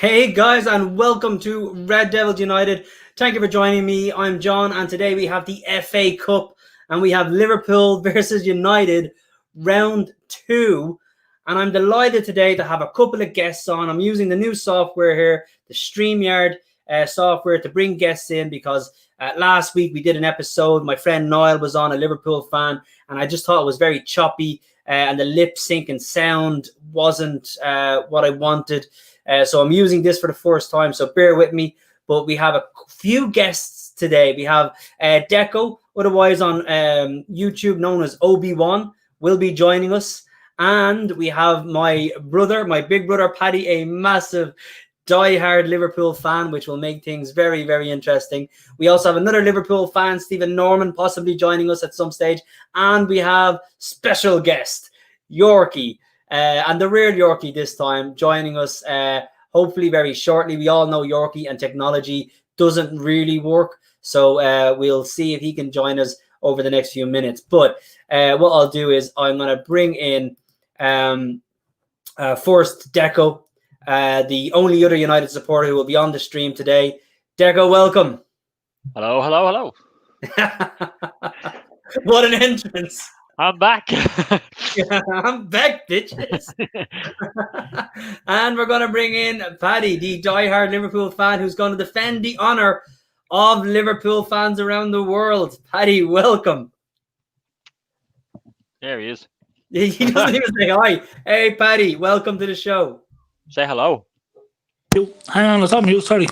Hey guys, and welcome to Red Devils United. Thank you for joining me. I'm John, and today we have the FA Cup, and we have Liverpool versus United, round 2. And I'm delighted today to have a couple of guests on. I'm using the new software here, the StreamYard software, to bring guests in because last week we did an episode. My friend Niall was on, a Liverpool fan, and I just thought it was very choppy, and the lip sync and sound wasn't what I wanted. So I'm using this for the first time, so bear with me. But we have a few guests today. We have Deco, otherwise on YouTube known as Obi-Wan, will be joining us. And we have my big brother, Paddy, a massive die-hard Liverpool fan, which will make things very, very interesting. We also have another Liverpool fan, Stephen Norman, possibly joining us at some stage. And we have special guest, Yorkie. And the real Yorkie this time, joining us hopefully very shortly. We all know Yorkie and technology doesn't really work, so we'll see if he can join us over the next few minutes. But what I'll do is I'm going to bring in first Deco, the only other United supporter who will be on the stream today. Deco, welcome. Hello, hello, hello. What an entrance. I'm back. Yeah, I'm back, bitches. And we're going to bring in Paddy, the diehard Liverpool fan who's going to defend the honour of Liverpool fans around the world. Paddy, welcome. There he is. He doesn't even say hi. Hey, Paddy, welcome to the show. Say hello. Hang on, it's on mute, sorry.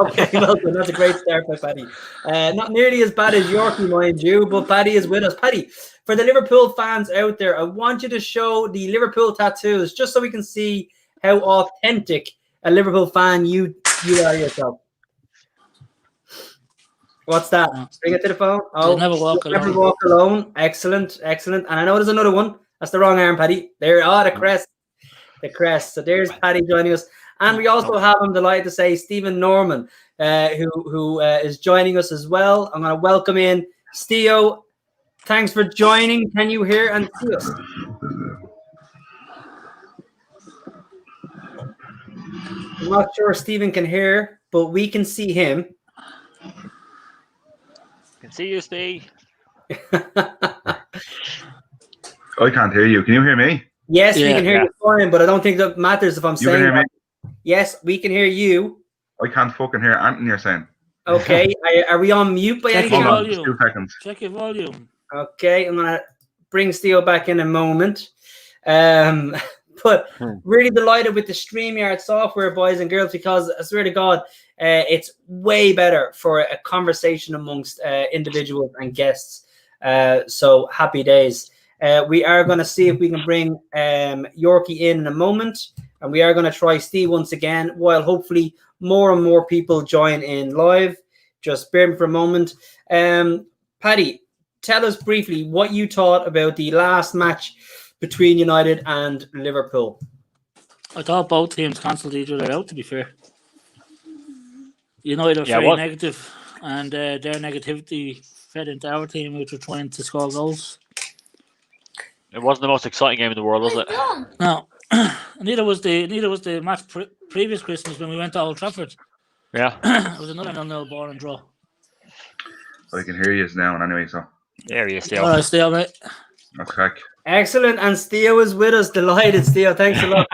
Okay, welcome. That's a great start by Paddy. Not nearly as bad as Yorkie, mind you, but Paddy is with us. Paddy, for the Liverpool fans out there, I want you to show the Liverpool tattoos just so we can see how authentic a Liverpool fan you are yourself. What's that? Bring it to the phone. Oh, never walk alone. Never walk alone. Excellent, excellent. And I know there's another one. That's the wrong arm, Paddy. There. Oh, the crest. The crest. So there's Paddy joining us. And we also have, I'm delighted to say, Stephen Norman, who is joining us as well. I'm going to welcome in Steo. Thanks for joining. Can you hear and see us? I'm not sure Stephen can hear, but we can see him. Can see you, Steve. I can't hear you. Can you hear me? Yes, we can hear you fine, but I don't think that matters if I'm saying can hear me? Yes, we can hear you. I can't fucking hear anything you're saying. Okay, are we on mute by any Check chance? your Hold on, just 2 seconds. Check your volume. Okay, I'm going to bring Steo back in a moment. But really delighted with the StreamYard software, boys and girls, because I swear to God, it's way better for a conversation amongst individuals and guests. So happy days. We are going to see if we can bring Yorkie in a moment, and we are going to try Steve once again, while hopefully more and more people join in live. Just bear with me for a moment. Paddy, tell us briefly what you thought about the last match between United and Liverpool. I thought both teams cancelled each other out, to be fair. United are very negative, and their negativity fed into our team, which were trying to score goals. It wasn't the most exciting game in the world, was it? No. Neither was the match previous Christmas when we went to Old Trafford. Yeah. It was another 0-0 boring draw. I can hear you now anyway, so. There he is, Steve. All right, stay on it. That's crack. Excellent, and Steo is with us. Delighted, Steo. Thanks a lot.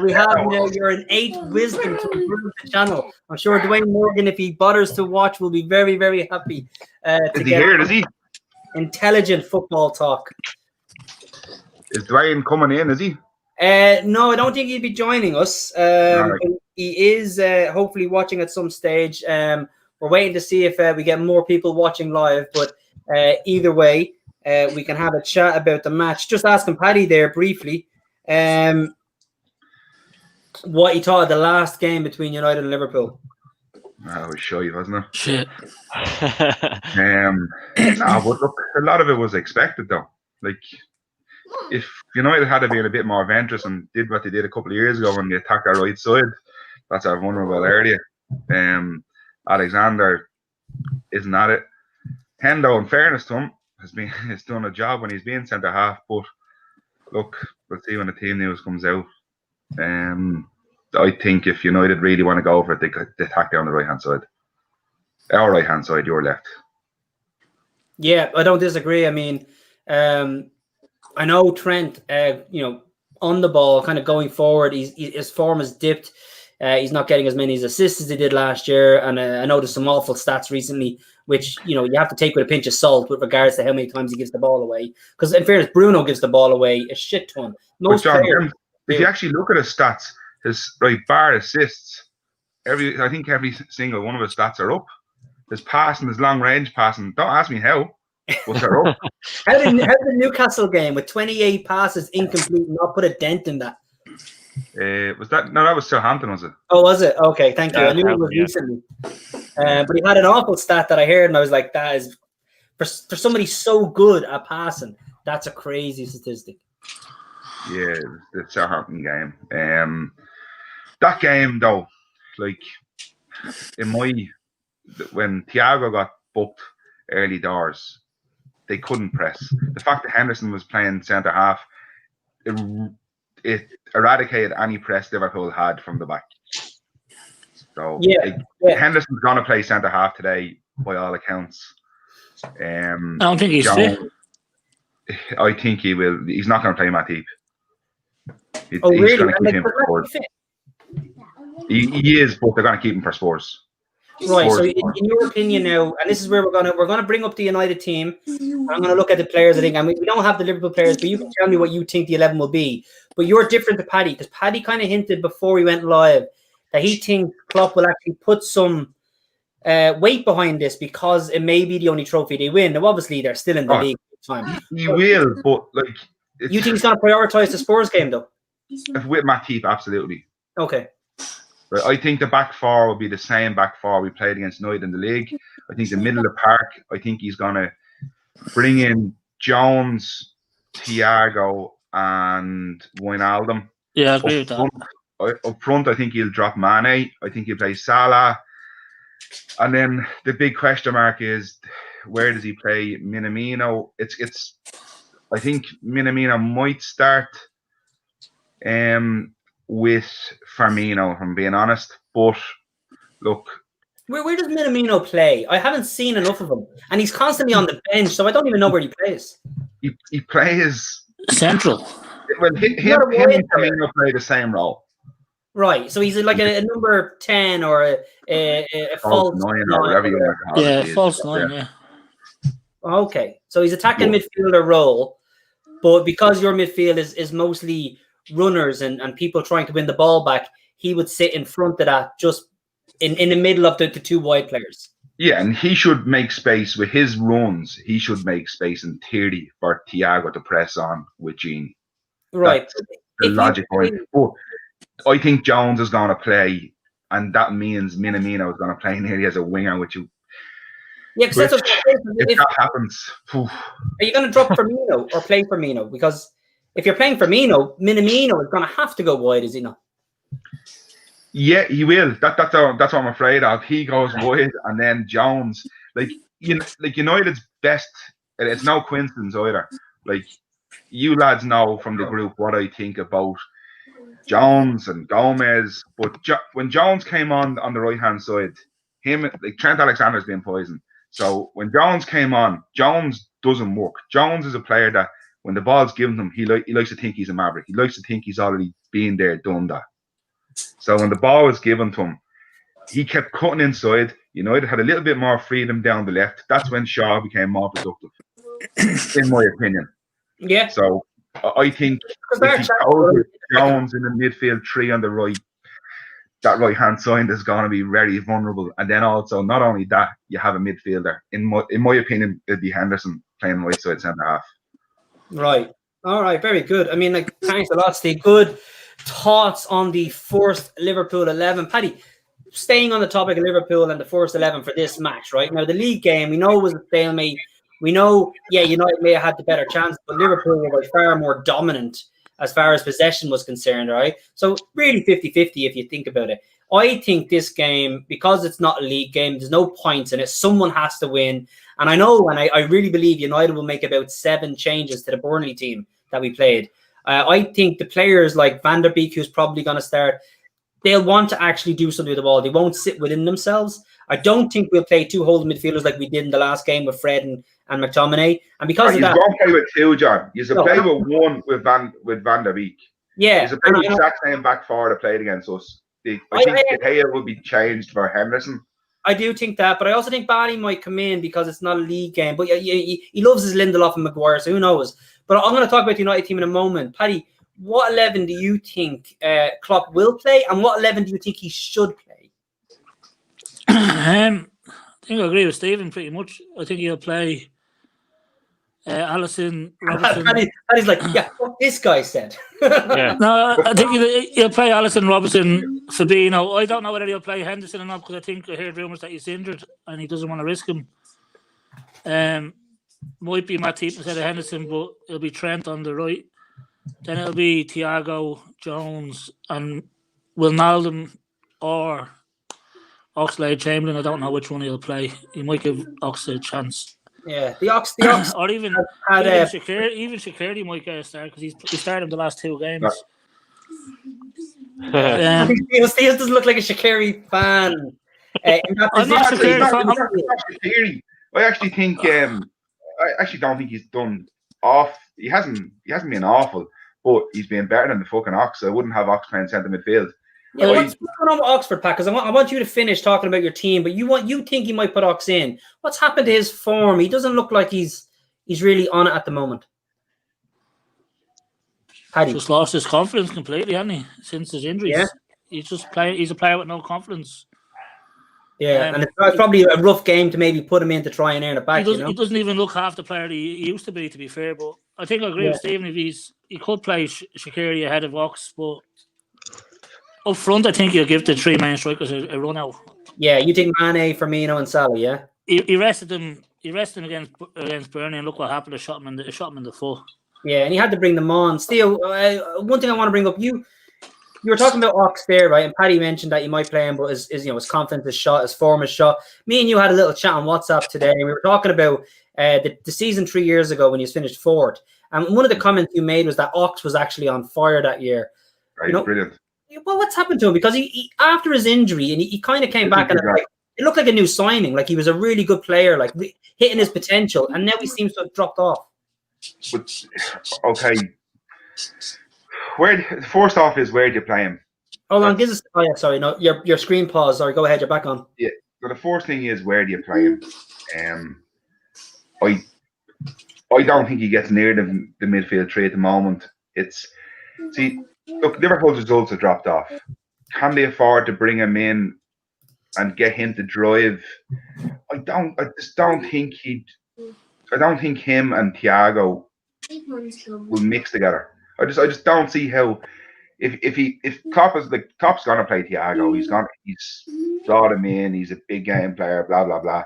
We have your innate wisdom to improve the channel. I'm sure Dwayne Morgan, if he bothers to watch, will be very, very happy to Is he get here? Is he? intelligent football talk. Is Dwayne coming in? Is he? No, I don't think he'll be joining us. Right. He is hopefully watching at some stage. We're waiting to see if we get more people watching live, but either way, we can have a chat about the match. Just asking Paddy there briefly what he thought of the last game between United and Liverpool. That was shy, wasn't it? Shit. No, but look, a lot of it was expected though. Like, if United had been a bit more adventurous and did what they did a couple of years ago when they attacked our right side, that's our vulnerable area. Alexander isn't at it. Hendo, in fairness to him, has done a job when he's being centre half. But look, we'll see when the team news comes out. I think if United really want to go for it, they attack down the right-hand side. Our right-hand side, your left. Yeah, I don't disagree. I mean, I know Trent, on the ball, kind of going forward, his form has dipped. He's not getting as many assists as he did last year. And I noticed some awful stats recently, which, you have to take with a pinch of salt with regards to how many times he gives the ball away. Because in fairness, Bruno gives the ball away a shit ton. Most players, if you actually look at his stats, his bar assists, I think every single one of his stats are up. His passing, his long range passing. Don't ask me how, but they're up. How did the Newcastle game with 28 passes incomplete not put a dent in that? Was that? No, that was Southampton, was it? Oh, was it? Okay, thank you. Yeah, I knew it was recently. But he had an awful stat that I heard, and I was like, that is, for somebody so good at passing, that's a crazy statistic. Yeah, the Southampton game. That game, though, like, when Thiago got booked early doors, they couldn't press. The fact that Henderson was playing centre half, it eradicated any press Liverpool had from the back. So Henderson's gonna play centre half today, by all accounts. I don't think he's fit. I think he will. He's not gonna play Matip. He's really? gonna keep him for Spurs. He is, but they're gonna keep him for Spurs. Right. So, in your opinion, now, and this is where we're gonna bring up the United team. I'm gonna look at the players. I think, we don't have the Liverpool players, but you can tell me what you think the 11 will be. But you're different to Paddy, because Paddy kind of hinted before we went live that he thinks Klopp will actually put some weight behind this because it may be the only trophy they win. Now, obviously, they're still in the league at the time. He will, but you think he's gonna prioritize the Spurs game, though? With Matip, absolutely. Okay. But I think the back four will be the same back four we played against United in the league. I think the middle of the park, I think he's going to bring in Jones, Thiago, and Wijnaldum. Yeah, I agree with that. Up front, I think he'll drop Mane. I think he'll play Salah. And then the big question mark is, where does he play Minamino? I think Minamino might start with Firmino, if I'm being honest. But look, where does Minamino play? I haven't seen enough of him, and he's constantly on the bench, so I don't even know where he plays. He plays central. Well, him and Firmino play the same role. Right, so he's like a number 10 or a false 9 or whatever you want to call it. Yeah, false 9. Yeah. Okay, so he's attacking midfielder role, but because your midfield is mostly runners and people trying to win the ball back, he would sit in front of that, just in the middle of the two wide players. Yeah, and he should make space with his runs. He should make space in theory for Thiago to press on with Gini. Right. That's the logic point. But I think Jones is going to play, and that means Minamino is going to play nearly as a winger with you. Yeah, because that's if that happens. Are you going to drop Firmino or play Firmino? Because if you're playing Firmino, Minamino is going to have to go wide, is he not? Yeah, he will. That's what I'm afraid of. He goes wide, and then Jones, United's best. It's no coincidence either. You lads know from the group what I think about Jones and Gomez. But when Jones came on the right hand side, Trent Alexander's been poisoned. So when Jones came on, Jones doesn't work. Jones is a player that when the ball's given him, he likes to think he's a maverick. He likes to think he's already been there, done that. So when the ball was given to him, he kept cutting inside. United had a little bit more freedom down the left. That's when Shaw became more productive, in my opinion. Yeah. So I think if he goes with Jones in the midfield, 3 on the right, that right-hand side is going to be very vulnerable. And then also, not only that, you have a midfielder. In my opinion, it'd be Henderson playing right side centre half. Right. All right. Very good. I mean, thanks a lot, Steve. Good thoughts on the first Liverpool 11. Paddy, staying on the topic of Liverpool and the first 11 for this match, right? Now, the league game, we know it was a stalemate. We know, United may have had the better chance, but Liverpool were by far more dominant as far as possession was concerned, right? So really 50-50 if you think about it. I think this game, because it's not a league game, there's no points in it. Someone has to win. And I know, and I really believe United will make about 7 changes to the Burnley team that we played. I think the players like Van der Beek, who's probably going to start, they'll want to actually do something with the ball. They won't sit within themselves. I don't think we'll play two holding midfielders like we did in the last game with Fred and McTominay. And because of you that, won't play with two, John. You should play with one with Van der Beek. Yeah. You should play the exact same back four that played against us. I think De Gea will be changed for Henderson. I do think that, but I also think Barry might come in because it's not a league game. But he loves his Lindelof and Maguire, so who knows? But I'm going to talk about the United team in a moment. Paddy, what 11 do you think Klopp will play, and what 11 do you think he should play? I think I agree with Stephen pretty much. I think he'll play Alisson, Robertson. Paddy's like, yeah, what this guy said. Yeah. No, I think he'll play Alisson, Robertson, Fabinho. I don't know whether he'll play Henderson or not because I heard rumours that he's injured and he doesn't want to risk him. Might be Matip instead of Henderson, but it'll be Trent on the right. Then it'll be Thiago, Jones, and Wijnaldum or Oxlade-Chamberlain. I don't know which one he'll play. He might give Ox a chance. Yeah, the Ox or even Shaqiri might get a start because he started the last two games. Steve doesn't look like a Shaqiri fan. I'm not Shaqiri. I actually think I actually don't think he's done off. He hasn't been awful, but he's been better than the fucking Ox. I wouldn't have Ox playing centre midfield. Yeah, what's going on with Oxford, Pat? Because I want you to finish talking about your team, but you think he might put Ox in. What's happened to his form? He doesn't look like he's really on it at the moment. Paddy. Just lost his confidence completely, hasn't he? Since his injuries. Yeah. He's a player with no confidence. Yeah, and it's probably a rough game to maybe put him in to try and earn it back. He doesn't even look half the player he used to be fair. But I think I agree with Stephen. If he could play Shaqiri ahead of Ox, but up front, I think he'll give the three main strikers a run out. Yeah, you think Mane, Firmino, and Salah? Yeah. He rested him. He rested him against Burnley, and look what happened. They shot him in the foot. Yeah, and he had to bring them on. Still, one thing I want to bring up, you were talking about Ox there, right? And Paddy mentioned that you might play him, but his confidence is shot, his form is shot. Me and you had a little chat on WhatsApp today, and we were talking about the season 3 years ago when he was finished fourth. And one of the comments you made was that Ox was actually on fire that year. Right, brilliant. Well, what's happened to him? Because he after his injury, and he kind of came back, and it looked like a new signing. Like he was a really good player, like hitting his potential, and now he seems to have dropped off. But okay, first off is where do you play him? Hold on, give us. Oh yeah, sorry, no, your screen paused. Sorry, go ahead. You're back on. Yeah. So the first thing is where do you play him? I don't think he gets near the midfield three at the moment. Look, Liverpool's results have dropped off. Can they afford to bring him in and get him to drive? I just don't think I don't think him and Thiago will mix together. I just don't see how. If Klopp's gonna play Thiago, he's brought him in. He's a big game player. Blah blah blah.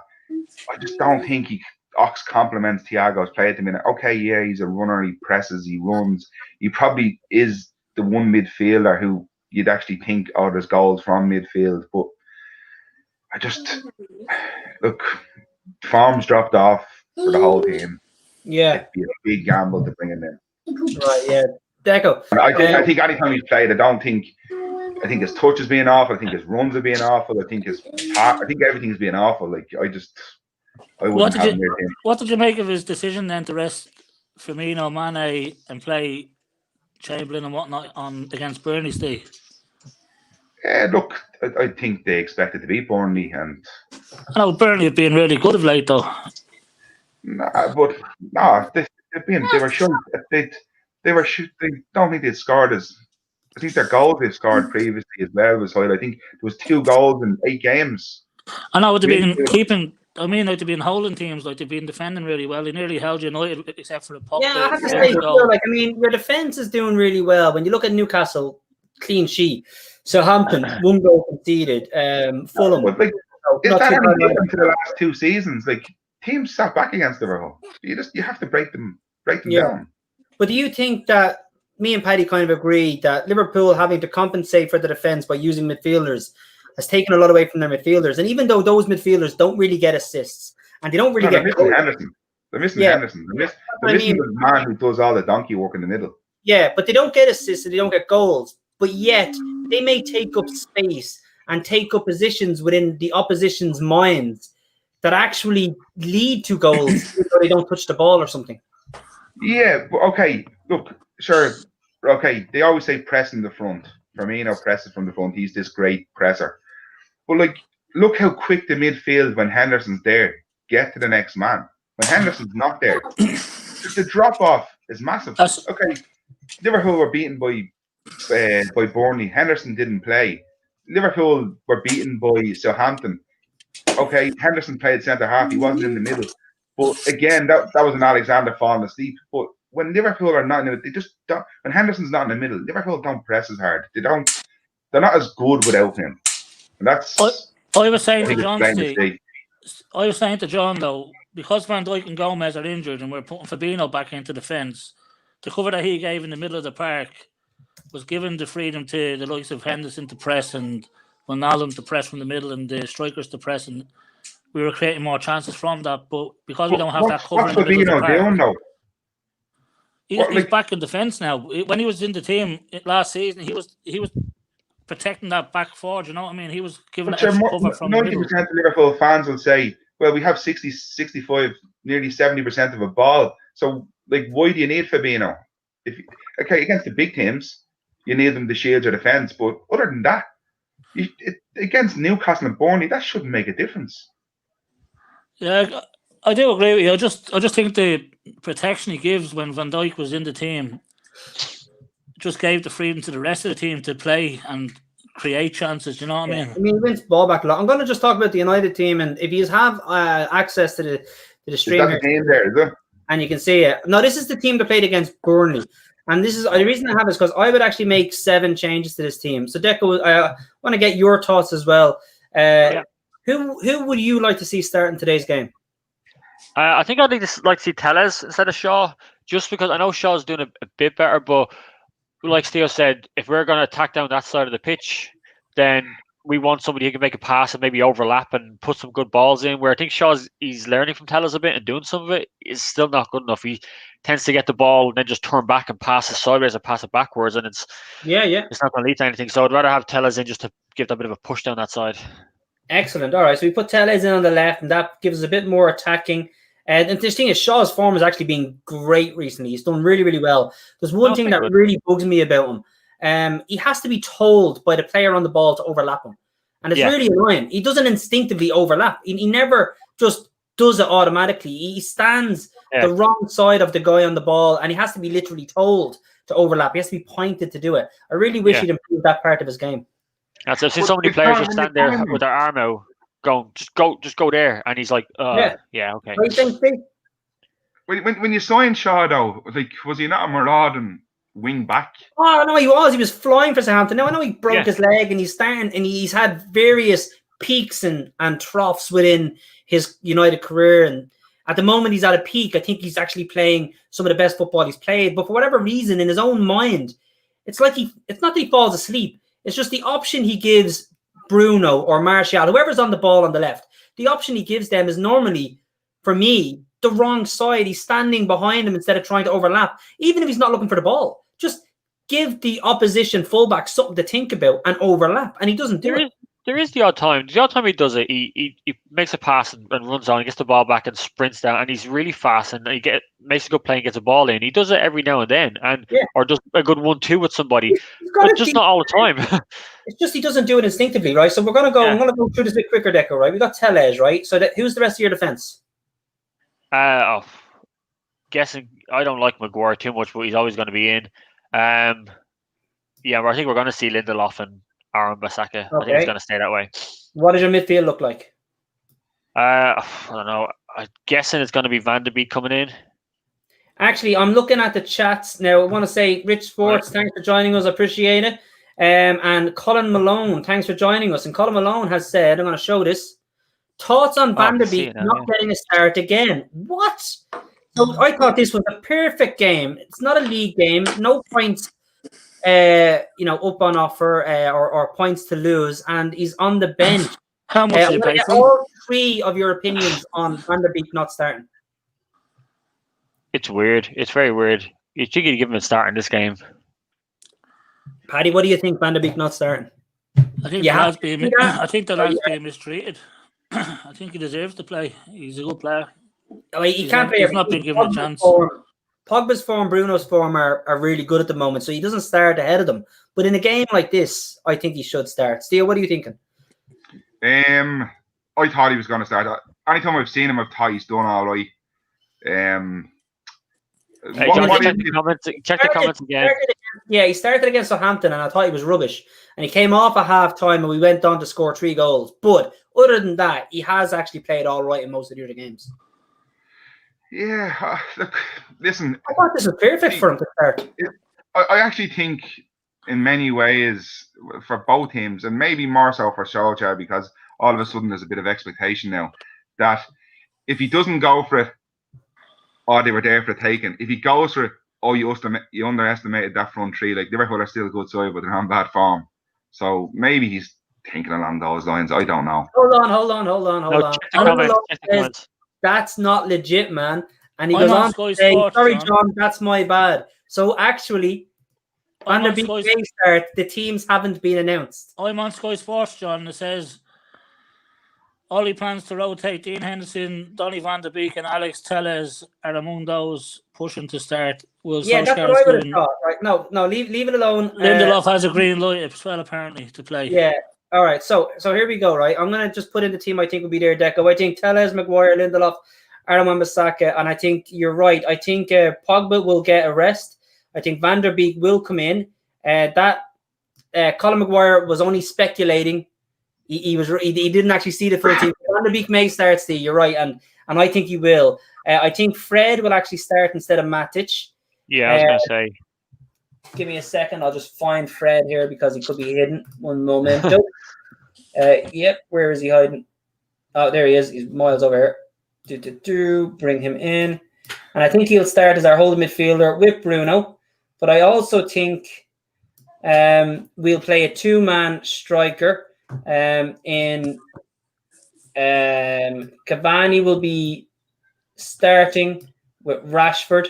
I just don't think Ox complements Thiago's play at the minute. Okay, yeah, he's a runner. He presses. He runs. He probably is the one midfielder who you'd actually think, oh, there's goals from midfield. But I just look, form's dropped off for the whole team. Yeah, it'd be a big gamble to bring him in. Right. Yeah. Deco. I think anytime he's played, I think his touch is being awful. I think his runs are being awful. I think everything's being awful. Like I wouldn't have him. What did you make of his decision then to rest Firmino, Mane, and play Chamberlain and whatnot against Burnley, Steve? Yeah, look, I think they expected to beat Burnley, and I know Burnley have been really good of late, though. They were short. They don't think they'd scored as. I think their goals they've scored previously as well was high. I think there was 2 goals in 8 games. I know they've been keeping. I mean, like they've been holding teams, like they've been defending really well. They nearly held United except for the pop. Yeah, I have to say, your defense is doing really well. When you look at Newcastle, clean sheet. Southampton, 1 goal conceded. Fulham. But is that any different to the last 2 seasons? Like teams sat back against Liverpool. You have to break them down. But do you think that me and Paddy kind of agree that Liverpool having to compensate for the defense by using midfielders has taken a lot away from their midfielders? And even though those midfielders don't really get assists and they don't really get goals, Henderson. They're missing Henderson. They're missing the man who does all the donkey work in the middle. Yeah, but they don't get assists and they don't get goals. but yet they may take up space and take up positions within the opposition's minds that actually lead to goals, even though they don't touch the ball or something. Yeah, but okay. Look, sure. Okay, they always say press in the front. Firmino presses from the front. He's this great presser. But like, look how quick the midfield when Henderson's there get to the next man. When Henderson's not there, the drop off is massive. Okay, Liverpool were beaten by Burnley. Henderson didn't play. Liverpool were beaten by Southampton. Okay, Henderson played centre half. He wasn't in the middle. But again, that was an Alexander falling asleep. But when Liverpool are not in it, they just don't. When Henderson's not in the middle, Liverpool don't press as hard. They don't. They're not as good without him. And that's. I was saying to John, I was saying to John though, because Van Dijk and Gomez are injured, and we're putting Fabinho back into defence, the cover that he gave in the middle of the park was given the freedom to the likes of Henderson to press and Wijnaldum to press from the middle and the strikers to press, and we were creating more chances from that. But because we don't have that cover in the middle of the park, doing, though? He's back in defence now. When he was in the team last season, he was protecting that back forward. You know what I mean? He was giving extra cover from the middle. 90% of Liverpool fans will say, "Well, we have 60, 65, nearly 70% of a ball. So, like, why do you need Fabinho? Against the big teams, you need them to shield your defence. But other than that, against Newcastle and Burnley, that shouldn't make a difference." Yeah, I do agree with you. I just think the protection he gives when Van Dijk was in the team just gave the freedom to the rest of the team to play and create chances. You know what I mean? I mean, he wins ball back a lot. I'm going to just talk about the United team, and if you have access to the stream, is that the team there, is it? And you can see it. No, this is the team that played against Burnley. And this is the reason I have is because I would actually make 7 changes to this team. So, Deco, I want to get your thoughts as well. Who would you like to see start in today's game? I think I'd like to see Telles instead of Shaw, just because I know Shaw's doing a bit better. But like Theo said, if we're going to attack down that side of the pitch, then we want somebody who can make a pass and maybe overlap and put some good balls in. Where I think he's learning from Telles a bit and doing some of it is still not good enough. He tends to get the ball and then just turn back and pass it sideways and pass it backwards, and it's not going to lead to anything. So I'd rather have Telles in just to give that bit of a push down that side. Excellent. All right, so we put Telles in on the left, and that gives us a bit more attacking. And the thing is, Shaw's form has actually been great recently. He's done really, really well. There's one thing that really bugs me about him. He has to be told by the player on the ball to overlap him. And it's really annoying. He doesn't instinctively overlap. He never just does it automatically. He stands the wrong side of the guy on the ball, and he has to be literally told to overlap. He has to be pointed to do it. I really wish he'd improve that part of his game. I've seen so many players just stand there with their arm out, going, just go there, and he's like, okay. What do you think? When you signed Shaw, though, like, was he not a marauding wing back? Oh no, he was. He was flying for Southampton. Now I know he broke his leg, and he's starting, and he's had various peaks and troughs within his United career. And at the moment, he's at a peak. I think he's actually playing some of the best football he's played. But for whatever reason, in his own mind, it's not that he falls asleep. It's just the option he gives Bruno or Martial, whoever's on the ball on the left, the option he gives them is normally, for me, the wrong side. He's standing behind him instead of trying to overlap. Even if he's not looking for the ball, just give the opposition fullback something to think about and overlap. And he doesn't do it. There is the odd time. The odd time he does it, he makes a pass and runs on, gets the ball back and sprints down, and he's really fast and makes a good play and gets a ball in. He does it every now and then, or does a good 1-2 with somebody, but just not all the time. It's just he doesn't do it instinctively, right? So we're gonna go. I'm gonna go through this a bit quicker, Deco. Right? We got Telles, right? So who's the rest of your defense? Guessing I don't like Maguire too much, but he's always going to be in. I think we're going to see Lindelof and Aaron Bissaka. I think it's going to stay that way. What does your midfield look like? I don't know. I'm guessing it's going to be Van der Beek coming in. Actually, I'm looking at the chats now. I want to say, Rich Sports, thanks for joining us. I appreciate it. And Colin Malone, thanks for joining us. And Colin Malone has said, I'm going to show this. Thoughts on Van der Beek not getting a start again? What? So I thought this was a perfect game. It's not a league game. No points, up on offer or points to lose. And he's on the bench. How much do you pay for? All 3 of your opinions on Van der Beek not starting. It's weird. It's very weird. You think you'd give him a start in this game. Paddy, what do you think? Van der Beek not starting? I think You the have lad's to being. do that? I think the Oh, lad's yeah. being mistreated. I think he deserves to play. He's a good player. I mean, he He's can't not- play. he's not been given a Pogba's chance. Pogba's form, Bruno's form are really good at the moment, so he doesn't start ahead of them. But in a game like this, I think he should start. Steele, what are you thinking? I thought he was going to start. Anytime I've seen him, I've thought he's done all right. Hey, John, check the comments again. He started against Southampton, and I thought he was rubbish. And he came off at half time, and we went on to score 3 goals. But other than that, he has actually played all right in most of the other games. Yeah, look, listen. I thought this was perfect for him to start. I actually think, in many ways, for both teams, and maybe more so for Solskjaer, because all of a sudden there's a bit of expectation now that if he doesn't go for it, or they were there for the taking. If he goes for it, you underestimated that front three. Like, Liverpool are still a good side, but they're on bad form. So maybe he's thinking along those lines. I don't know. Hold on. Check the comments. That's not legit, man. And he I'm goes on on Sky to say, Sports, sorry, John. John, that's my bad. So actually, Van I'm der on Beek Sky- may start. The teams haven't been announced. I'm on Sky Sports, John. It says Ollie plans to rotate Dean Henderson, Donny van der Beek, and Alex Telles are among those pushing to start. Will Yeah, that's what I would have thought. Right? No, leave it alone. Lindelof has a green light as well, apparently, to play. Yeah. All right. So here we go. Right. I'm gonna just put in the team I think will be there. Deco. I think Telles, Maguire, Lindelof, Aaron Wan-Bissaka, and I think you're right. I think Pogba will get a rest. I think Van der Beek will come in. Colin Maguire was only speculating. He didn't actually see the full team. Van der Beek may start, Steve. You're right, and I think he will. I think Fred will actually start instead of Matic. Yeah, I was going to say. Give me a second. I'll just find Fred here because he could be hidden. One moment. Yep. Where is he hiding? Oh, there he is. He's miles over here. Bring him in. And I think he'll start as our holding midfielder with Bruno. But I also think we'll play a 2-man striker. In Cavani will be starting with Rashford.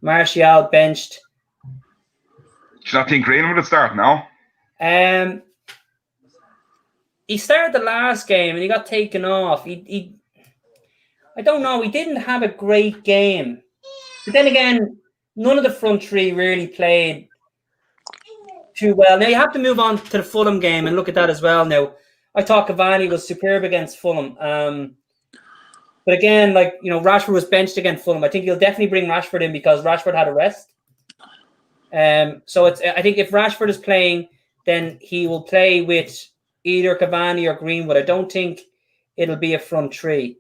Martial benched. Do you not think Greenwood would start now? He started the last game and he got taken off. He I don't know. He didn't have a great game. But then again, none of the front three really played too well. Now you have to move on to the Fulham game and look at that as well. Now, I thought Cavani was superb against Fulham. But again, Rashford was benched against Fulham. I think he'll definitely bring Rashford in because Rashford had a rest. So I think if Rashford is playing, then he will play with either Cavani or Greenwood. I don't think it'll be a front three.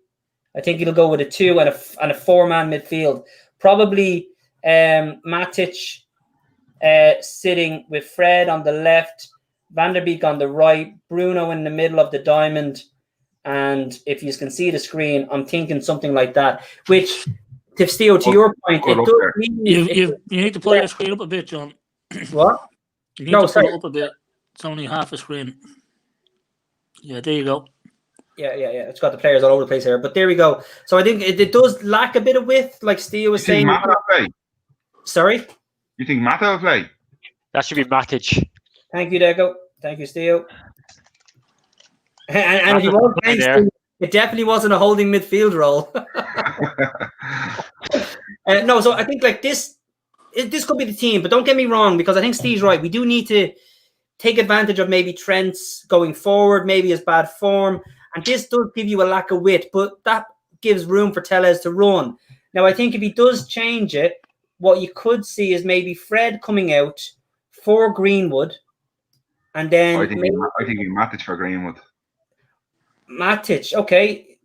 I think it'll go with a 2 and a 4-man midfield. Probably Matic sitting with Fred on the left, Van der Beek on the right, Bruno in the middle of the diamond. And if you can see the screen, I'm thinking something like that. Which, to your point, it does mean you need to pull your screen up a bit, John. What? You need to pull it up a bit. It's only half a screen. Yeah, there you go. Yeah. It's got the players all over the place here. But there we go. So I think it does lack a bit of width, like Steve was saying. Play? Sorry? You think Mata will play? That should be Matic. Thank you, Deco. Thank you, Steve. And if you won't play, Steve, it definitely wasn't a holding midfield role. No, so I think this could be the team. But don't get me wrong, because I think Steve's right. We do need to take advantage of maybe Trent's going forward, maybe his bad form. And this does give you a lack of width, but that gives room for Telles to run. Now, I think if he does change it, what you could see is maybe Fred coming out for Greenwood, and then I think Matic for Greenwood. Matic, okay.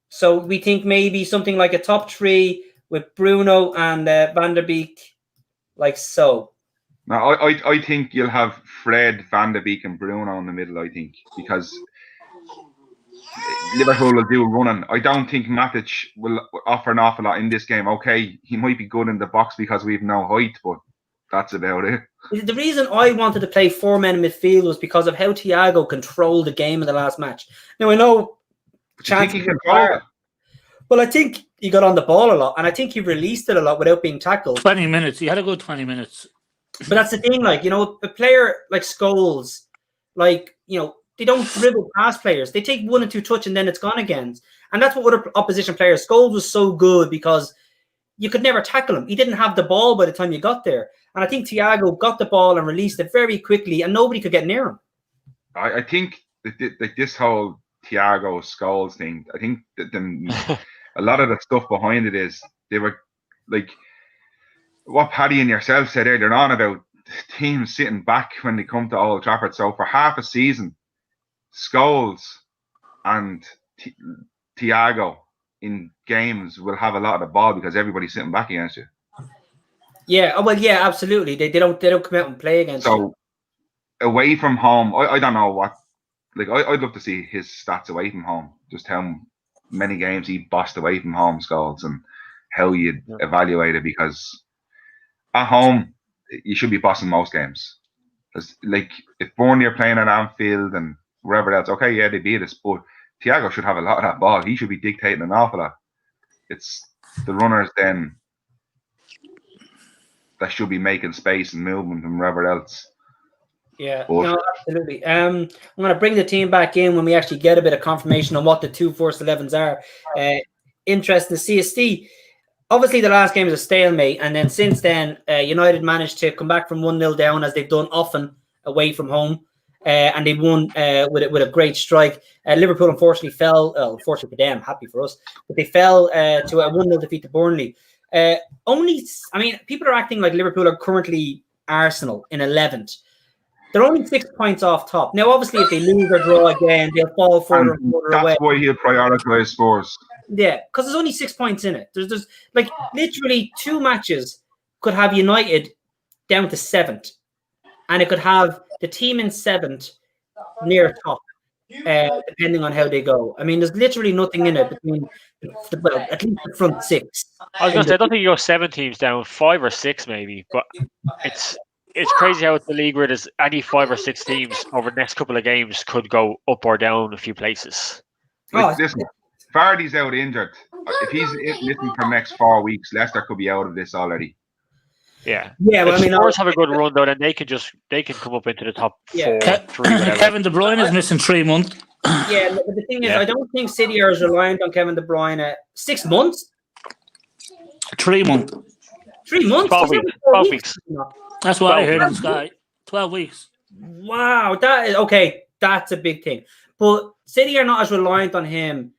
So we think maybe something like a top 3 with Bruno and Van der Beek, like so. No, I think you'll have Fred, Van der Beek, and Bruno in the middle. I think because Liverpool will do running. I don't think Matic will offer an awful lot in this game. Okay, he might be good in the box because we've no height, but that's about it. The reason I wanted to play 4 men in midfield was because of how Thiago controlled the game in the last match. Now I know chances are, well, I think he got on the ball a lot, and I think he released it a lot without being tackled. 20 minutes. He had a good 20 minutes. But that's the thing, like, a player like Scholes, like, they don't dribble past players. They take 1 or 2 touch and then it's gone again. And that's what other opposition players. Scholes was so good because you could never tackle him. He didn't have the ball by the time you got there. And I think Thiago got the ball and released it very quickly and nobody could get near him. I think that this whole Thiago Scholes thing, I think that a lot of the stuff behind it is they were like what Paddy and yourself said earlier on about teams sitting back when they come to Old Trafford. So for half a season, Scholes and Thiago in games will have a lot of the ball because everybody's sitting back against you. Yeah, well, yeah, absolutely. They don't come out and play against you. So away from home, I don't know what. Like I'd love to see his stats away from home. Just how many games he bossed away from home, Scholes, and how you'd evaluate it. Because at home, you should be bossing most games. Because like if Burnley are playing at Anfield and wherever else, okay, yeah, they beat us, but Thiago should have a lot of that ball. He should be dictating an awful lot. It's the runners then that should be making space and movement and wherever else. Yeah, no, absolutely. I'm going to bring the team back in when we actually get a bit of confirmation on what the 2 first 11s are. Interesting to see. Steve, obviously the last game was a stalemate, and then since then, United managed to come back from 1-0 down, as they've done often away from home, and they won with a great strike. Liverpool unfortunately fell, unfortunately for them, happy for us, but they fell to a 1-0 defeat to Burnley. People are acting like Liverpool are currently Arsenal in 11th. They're only 6 points off top. Now, obviously, if they lose or draw again, they'll fall further and further away. That's why he'll prioritise Spurs. Yeah, because there's only 6 points in it. There's like literally 2 matches could have United down to 7th, and it could have the team in 7th near top, depending on how they go. I mean, there's literally nothing in it between at least the front 6. I was going to say, I don't think you go 7 teams down, 5 or 6 maybe, but it's crazy how the league where there's any 5 or 6 teams over the next couple of games could go up or down a few places. Listen, Vardy's out injured. If he's missing for the next 4 weeks, Leicester could be out of this already. Yeah. Yeah, well, if Spurs have a good run though, then they can come up into the top 4, 3, whatever. Kevin De Bruyne is missing 3 months. Yeah, but the thing is, I don't think City are as reliant on Kevin De Bruyne. 6 months? 3 months. 3 months? 12 weeks. That's what I heard on Sky. 12 weeks. Wow, that is okay. That's a big thing. But City are not as reliant on him.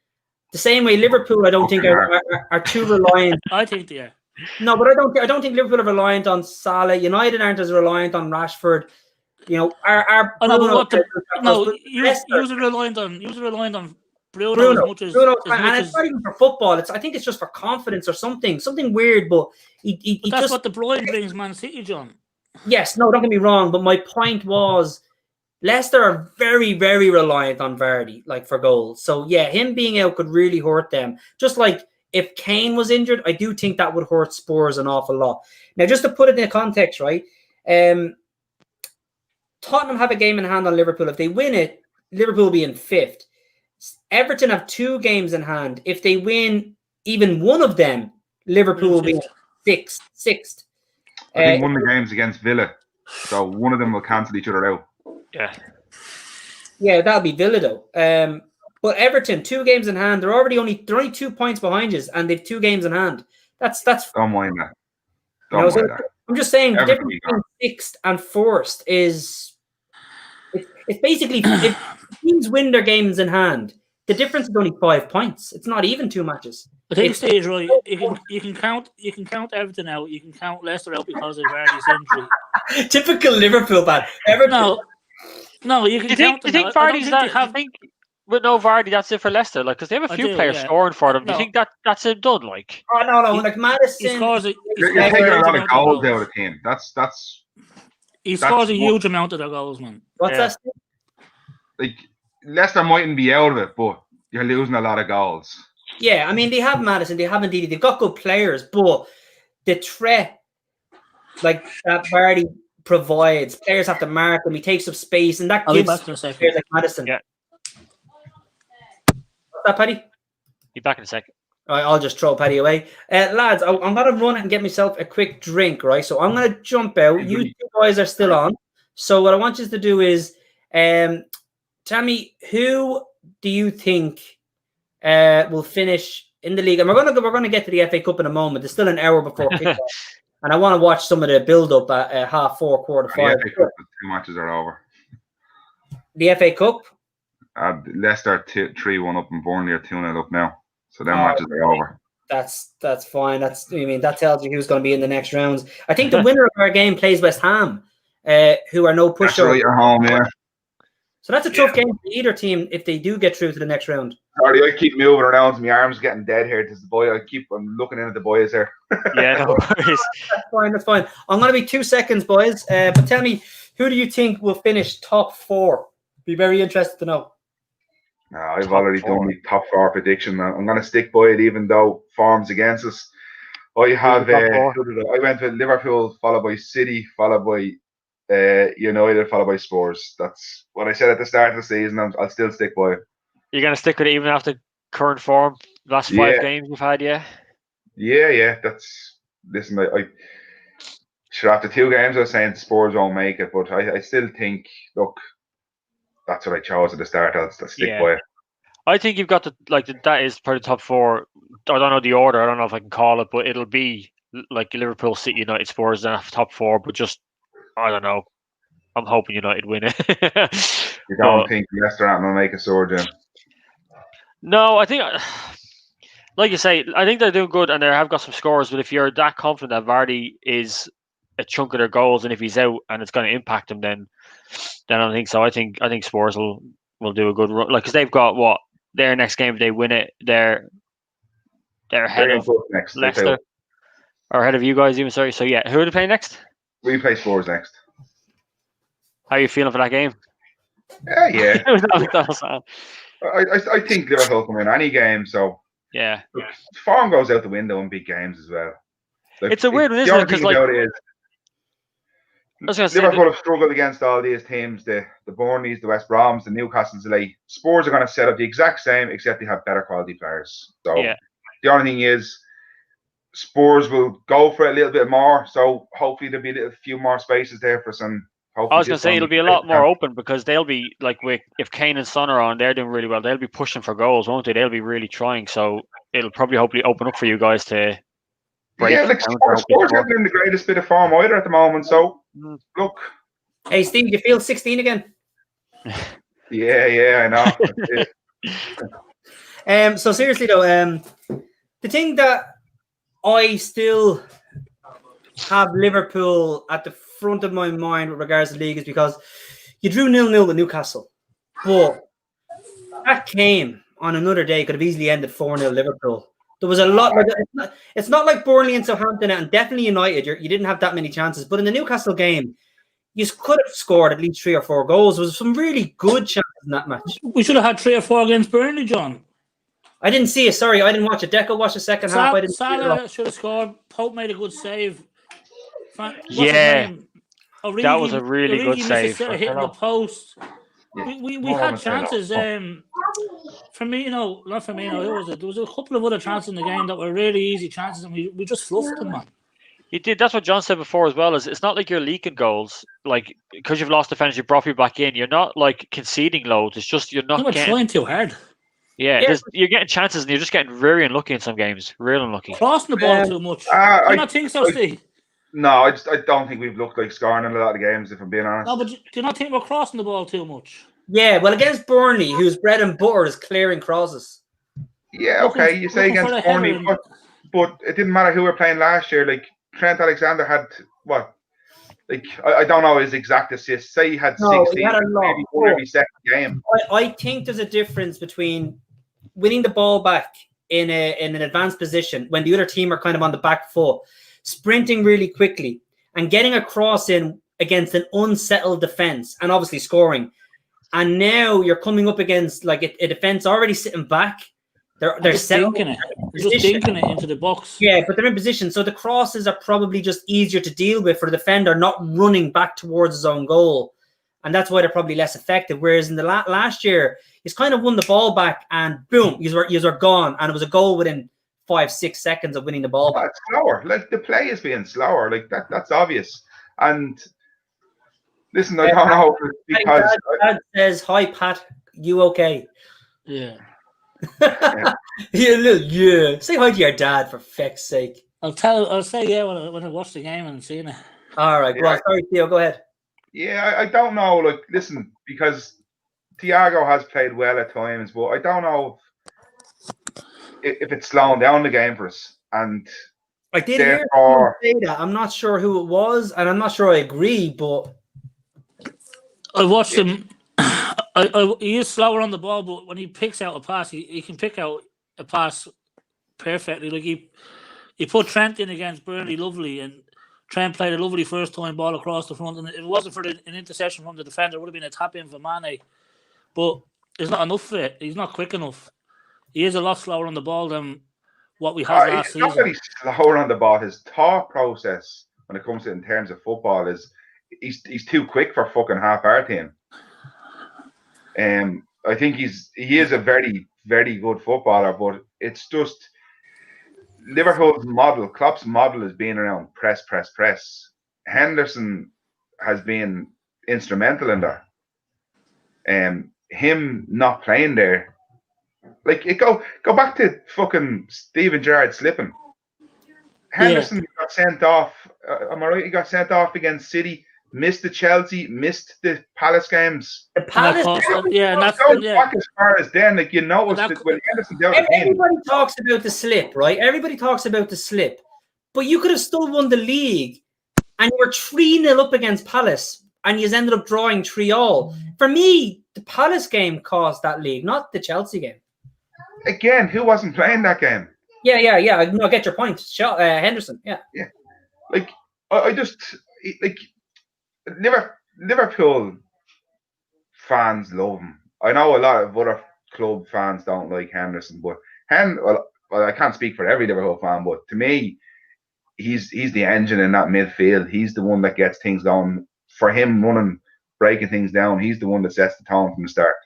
The same way Liverpool, I don't think are too reliant. I think they are. No, but I don't think Liverpool are reliant on Salah. United aren't as reliant on Rashford. You're reliant on Bruno as much as and it's not even for football. I think it's just for confidence or something weird. But that's what De Bruyne brings Man City, John. Yes, no, don't get me wrong. But my point was, Leicester are very, very reliant on Vardy, like for goals. So yeah, him being out could really hurt them. Just like if Kane was injured, I do think that would hurt Spurs an awful lot. Now, just to put it in context, right? Tottenham have a game in hand on Liverpool. If they win it, Liverpool will be in 5th. Everton have 2 games in hand. If they win even one of them, Liverpool will be in 6th. I think one of the games against Villa, so one of them will cancel each other out. Yeah, that'll be Villa though. But Everton, 2 games in hand. They're only 2 points behind you, and they've 2 games in hand. That's. Don't mind that. Don't mind that. I'm just saying the difference between 6th and 4th is it's basically if teams win their games in hand, the difference is only 5 points. It's not even 2 matches. I think Stage right. You can count Everton out. You can count Leicester out because of Vardy's injury. Typical Liverpool bad. Everton. No, you can count. Do you think Vardy's that? I think with no Vardy, that's it for Leicester. Like, because they have a few players scoring for them. Do you think that's it done? Like, oh no, like Madison. You're taking a lot of goals out of the team. That's. He scores a huge amount of their goals, man. What's that? Like Leicester mightn't be out of it, but you're losing a lot of goals. Yeah, I mean they have Madison, they have indeed, they've got good players, but the threat like that Vardy provides, players have to mark him, he takes up space, and that gives players like Madison. Yeah. What's that, Paddy? Be back in a second. All right, I'll just throw Paddy away. Lads, I'm going to run and get myself a quick drink, right? So I'm going to jump out. You two boys are still on. So what I want you to do is tell me, who do you think will finish in the league? And we're gonna get to the FA Cup in a moment. There's still an hour before kickoff. And I want to watch some of the build-up at 4:30, 4:45. The FA Cup, 2 matches are over. The FA Cup? Leicester 3-1 up and Burnley are 2-0 up now. So them matches are over. That's fine. That tells you who's going to be in the next rounds. I think the winner of our game plays West Ham, who are no pushover. That's right at home, yeah. So that's a tough game for either team if they do get through to the next round. Sorry, I keep moving around. My arm's getting dead here. This is the boy. I'm looking in at the boys here. Yeah, no worries. That's fine. I'm going to be 2 seconds, boys. But tell me, who do you think will finish top 4? Be very interested to know. I've already done my top 4 prediction. I'm going to stick by it, even though form's against us. I have. I went with Liverpool, followed by City, followed by United, followed by Spurs. That's what I said at the start of the season. I'll still stick by it. You're going to stick with it even after current form? Last 5 games you've had, yeah? Yeah. Listen, I sure, after 2 games I was saying Spurs won't make it, but I still think, look, that's what I chose at the start. I'll stick by it. I think you've got that is probably top 4. I don't know the order. I don't know if I can call it, but it'll be like Liverpool, City, United, Spurs, and top 4. But just, I don't know. I'm hoping United win it. You don't think Leicester aren't going to make a sword, Jim? No, I think, like you say, I think they're doing good and they have got some scores. But if you're that confident that Vardy is a chunk of their goals, and if he's out and it's going to impact him, then I don't think so. I think Spurs will do a good run. Like, because they've got what their next game, if they win it, they're ahead of Leicester or ahead of you guys even. Sorry. So yeah, who are they playing next? We play Spurs next. How are you feeling for that game? Yeah. I think Liverpool can win any game. So yeah, form goes out the window in big games as well. It's a weird one, isn't it? Because Liverpool have struggled against all these teams, the Burnleys, the West Broms, the Newcastles. Spurs are going to set up the exact same, except they have better quality players. So the only thing is, Spurs will go for it a little bit more. So hopefully there'll be a few more spaces there for some. I was going to say it'll be a lot more open because they'll be like, if Kane and Son are on, they're doing really well. They'll be pushing for goals, won't they? They'll be really trying. So it'll probably hopefully open up for you guys to. Spurs aren't in the greatest bit of form either at the moment. So look. Hey Steve, do you feel 16 again? Yeah, I know. So seriously though, the thing that I still have Liverpool at the front of my mind with regards to the league is because you drew 0-0 with Newcastle, but that game on another day could have easily ended 4-0 Liverpool. There was a lot. It's not like Burnley and Southampton and definitely United. You didn't have that many chances, but in the Newcastle game, you could have scored at least 3 or 4 goals. There was some really good chances in that match. We should have had 3 or 4 against Burnley, John. I didn't see it. Sorry, I didn't watch it. Deco watched the second half. I didn't Salah should have scored. Pope made a good save. That was a really good save. Hitting the post. We had chances. For me, not for me. There was a couple of other chances in the game that were really easy chances, and we just fluffed them, man. He did. That's what John said before as well. Is it's not like you're leaking goals, like because you've lost defense, you brought you back in. You're not like conceding loads. It's just you're not trying too hard. Yeah, you're getting chances, and you're just getting very unlucky in some games. Real unlucky. Crossing the ball too much. I don't think so, Steve. No, I don't think we've looked like scoring in a lot of games, if I'm being honest. No, but do you not think we're crossing the ball too much? Yeah, well, against Burnley, whose bread and butter is clearing crosses. Yeah, okay, you say against Burnley, but it didn't matter who we were playing last year. Like, Trent Alexander had, what? Like, I don't know his exact assists. Say he had 16, he had a lot. maybe one every second game. I think there's a difference between winning the ball back in an advanced position when the other team are kind of on the back foot, sprinting really quickly, and getting a cross in against an unsettled defense, and obviously scoring. And now you're coming up against like a defense already sitting back. They're just dinking it into the box. Yeah, but they're in position, so the crosses are probably just easier to deal with for the defender, not running back towards his own goal, and that's why they're probably less effective. Whereas in the last year, he's kind of won the ball back, and boom, you were gone, and it was a goal within 5-6 seconds of winning the ball back. It's slower. Like the play is being slower. Like that's obvious. And Listen, I don't know because Dad says, "Hi, Pat. You okay?" Yeah. Yeah. Say hi to your dad for feck's sake. I'll say yeah when I watch the game and see it. All right, well, sorry, Theo. Go ahead. yeah, I don't know. Like, listen, because Thiago has played well at times, but I don't know if it's slowing down the game for us. And I did hear someone say that. I'm not sure who it was, and I'm not sure I agree, but I watched him. He is slower on the ball, but when he picks out a pass, he can pick out a pass perfectly. Like he put Trent in against Burnley, lovely, and Trent played a lovely first time ball across the front. And if it wasn't for an interception from the defender, it would have been a tap in for Mane. But it's not enough for it. He's not quick enough. He is a lot slower on the ball than what we had last season. Not that he's slower on the ball. His thought process when it comes to in terms of football is he's too quick for fucking half our team. I think he is a very, very good footballer, but it's just Liverpool's model, Klopp's model has been around press. Henderson has been instrumental in that. Him not playing there, like it go back to fucking Steven Gerrard slipping. Henderson got sent off. Am I right? He got sent off against City. Missed the Chelsea. Missed the Palace games. The Palace, back as far as then, like you know, when Henderson's out of the game. Everybody talks about the slip, right? Everybody talks about the slip, but you could have still won the league, and you were 3-0 up against Palace, and you ended up drawing 3-3. For me, the Palace game caused that league, not the Chelsea game. Again, who wasn't playing that game? Yeah. No, I get your point. Henderson, yeah. Like I just like Liverpool fans love him. I know a lot of other club fans don't like Henderson, but well, I can't speak for every Liverpool fan, but to me, he's the engine in that midfield. He's the one that gets things going. For him running, breaking things down, he's the one that sets the tone from the start.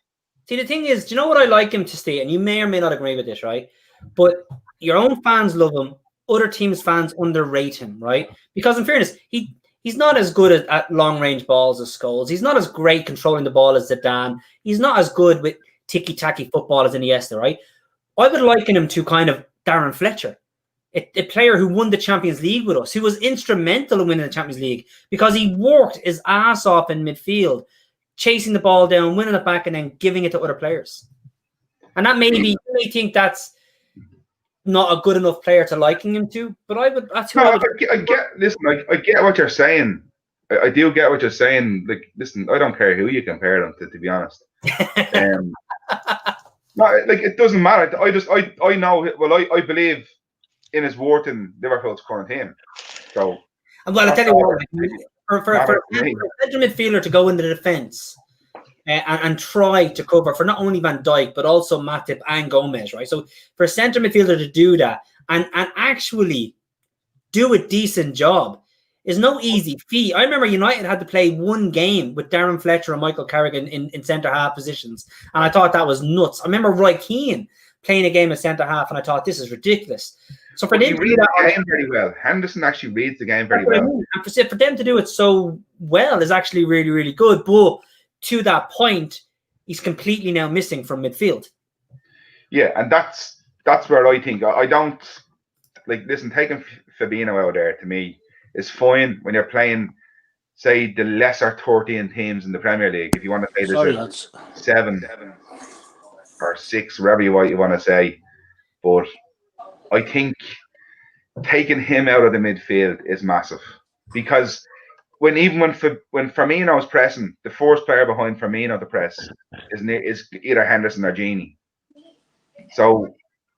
See, the thing is, do you know what I like him to stay? And you may or may not agree with this, right? But your own fans love him. Other teams' fans underrate him, right? Because in fairness, he's not as good at long-range balls as Scholes. He's not as great controlling the ball as Zidane. He's not as good with ticky-tacky football as Iniesta, right? I would liken him to kind of Darren Fletcher, a player who won the Champions League with us, who was instrumental in winning the Champions League because he worked his ass off in midfield, chasing the ball down, winning it back, and then giving it to other players. And that you may think that's not a good enough player to liking him to, but I would. That's who I get. Listen, I get what you're saying. I do get what you're saying. Like, listen, I don't care who you compare them to be honest. No, like it doesn't matter. I know. Well, I believe in his worth in Liverpool's current team. So, well, I tell you what, for a central midfielder to go into the defence and try to cover for not only Van Dijk but also Matip and Gomez, right? So for a centre midfielder to do that and actually do a decent job is no easy feat. I remember United had to play one game with Darren Fletcher and Michael Carrigan in centre half positions, and I thought that was nuts. I remember Roy Keane playing a game at centre half, and I thought this is ridiculous. So for them to do that, game very well. Henderson actually reads the game very well. I mean. And for them to do it so well is actually really, really good. But to that point, he's completely now missing from midfield. Yeah, and that's where I think I don't like. Listen, taking Fabinho out there to me is fine when you're playing, say, the lesser 13 teams in the Premier League. If you want to say there's 7 or 6, whatever you want to say, but I think taking him out of the midfield is massive because when Firmino's pressing, the first player behind Firmino to press is either Henderson or Gini. So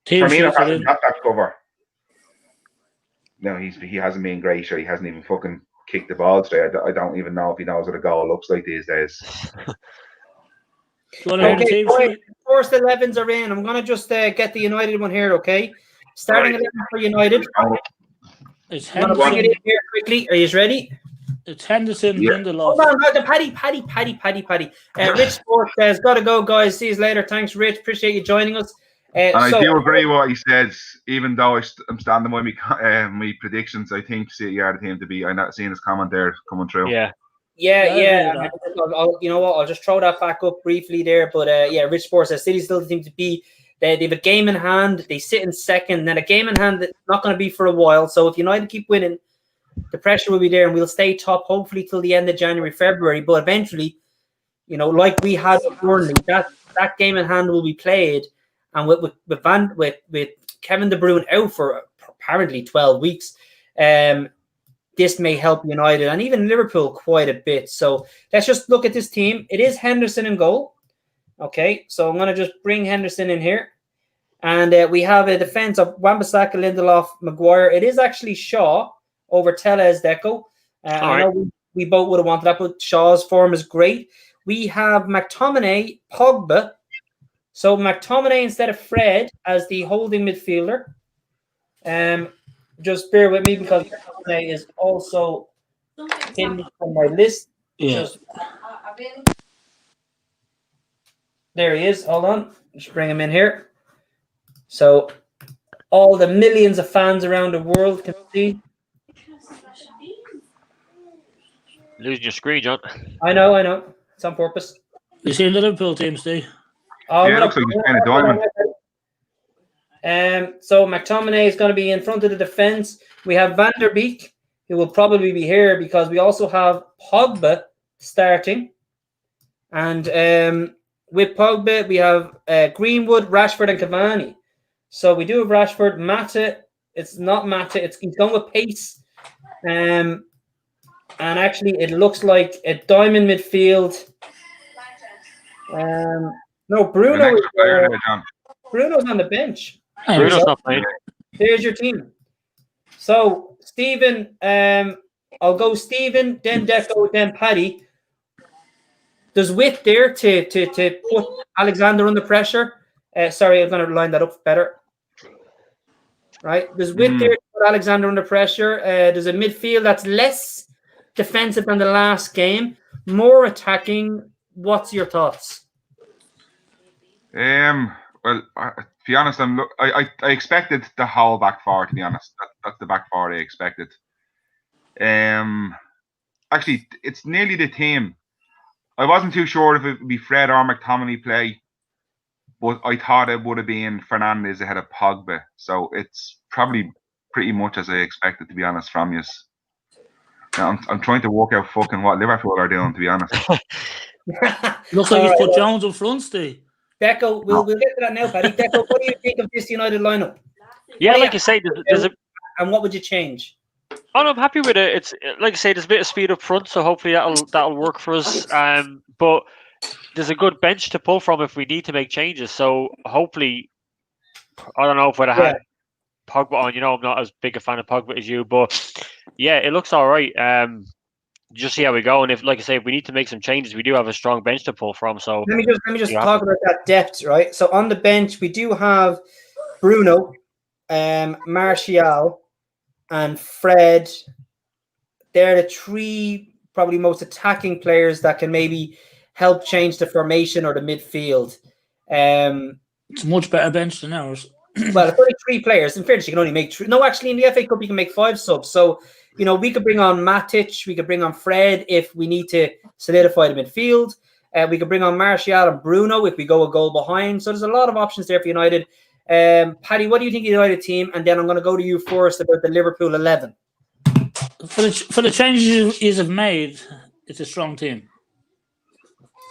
Firmino hasn't got that cover. No, he hasn't been great. Sure, he hasn't even fucking kicked the ball straight. I don't even know if he knows what a goal looks like these days. Okay, first 11s are in. I'm gonna just get the United one here, okay? Starting 11 for United. It's I'm gonna bring it in here quickly. Are you ready? It's Henderson, Lindelof. Hold on, Paddy. Rich Sport says, "Gotta go, guys. See you later. Thanks, Rich. Appreciate you joining us." I do agree with what he says, even though I'm standing by my predictions. I think City are the team to beat. I'm not seeing his comment there coming through. Yeah. Yeah. You know what? I'll just throw that back up briefly there. But Rich Sports says City still seem to be. They have a game in hand. They sit in second. And then a game in hand that's not going to be for a while. So if United keep winning, the pressure will be there, and we'll stay top hopefully till the end of January, February. But eventually, like we had with Burnley, that game in hand will be played, and with Kevin De Bruyne out for apparently 12 weeks, this may help United and even Liverpool quite a bit. So let's just look at this team. It is Henderson in goal. Okay, so I'm going to just bring Henderson in here. And we have a defense of Wan-Bissaka, Lindelof, Maguire. It is actually Shaw over Tellez, Deco. I know we both would have wanted that, but Shaw's form is great. We have McTominay, Pogba. So McTominay instead of Fred as the holding midfielder. Just bear with me because McTominay is also hidden from my list. Yeah. There he is. Hold on. Just bring him in here. So all the millions of fans around the world can see. Losing your screen, John. I know. It's on purpose. You seen the Liverpool team, Steve? Oh, it looks like he's playing a diamond. So McTominay is going to be in front of the defense. We have Van der Beek, who will probably be here because we also have Pogba starting. And with Pogba, we have Greenwood, Rashford, and Cavani. So we do have Rashford. Mata, it's not Mata. He's going with pace. And actually, it looks like a diamond midfield. No, Bruno. Bruno's on the bench. Bruno's not playing. There's your team. So Stephen, I'll go Stephen, then Deco, then Paddy. There's width there to put Alexander under pressure. Sorry, I'm going to line that up better. Right, there's width there to put Alexander under pressure. There's a midfield that's less defensive than the last game, more attacking. What's your thoughts? Well, to be honest, I expected the whole back four. To be honest, that's the back four I expected. Actually, it's nearly the team. I wasn't too sure if it would be Fred or McTominay play, but I thought it would have been Fernandes ahead of Pogba. So it's probably pretty much as I expected, to be honest, from you. I'm trying to work out fucking what Liverpool are doing, to be honest. Looks like he's put Jones up front, Steve. Deco, we'll get to that now, Paddy. Deco, what do you think of this United lineup? Yeah, like you say, there's a. And what would you change? Oh, no, I'm happy with it. It's like I say, there's a bit of speed up front, so hopefully that'll work for us. But there's a good bench to pull from if we need to make changes. So hopefully, I don't know if I'd have had Pogba on. I'm not as big a fan of Pogba as you, but yeah, it looks all right. Just see how we go, and if, like I say, if we need to make some changes, we do have a strong bench to pull from. So let me just talk about that depth, right? So on the bench, we do have Bruno, Martial, and Fred. They're the three probably most attacking players that can maybe help change the formation or the midfield. It's a much better bench than ours. Well, it's only 3 players. In fairness, you can only make 3. No, actually, in the FA Cup, you can make 5 subs. So, we could bring on Matic. We could bring on Fred if we need to solidify the midfield. We could bring on Martial and Bruno if we go a goal behind. So there's a lot of options there for United. Paddy, what do you think of the United team? And then I'm going to go to you first about the Liverpool 11. For the changes you have made, it's a strong team.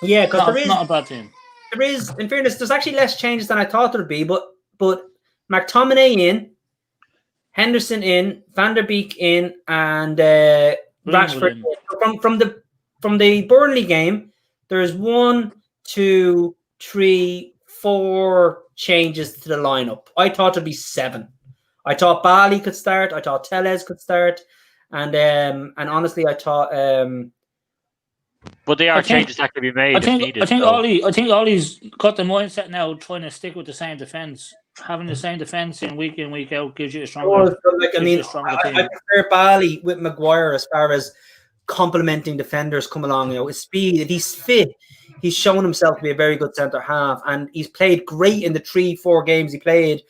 Yeah, because it's not a bad team. There is, in fairness, there's actually less changes than I thought there'd be. But McTominay in, Henderson in, Van der Beek in, and Rashford in. From the Burnley game, there's 1, 2, 3, 4 changes to the lineup. I thought it'd be 7. I thought Bali could start. I thought Tellez could start, and honestly, I thought. But they are changes that can be made. I think Ollie's got the mindset now, trying to stick with the same defense. Having the same defense in, week out, gives you a stronger. I prefer Bali with Maguire as far as complementing defenders come along. His speed. If he's fit, he's shown himself to be a very good centre half, and he's played great in the 3-4 games he played.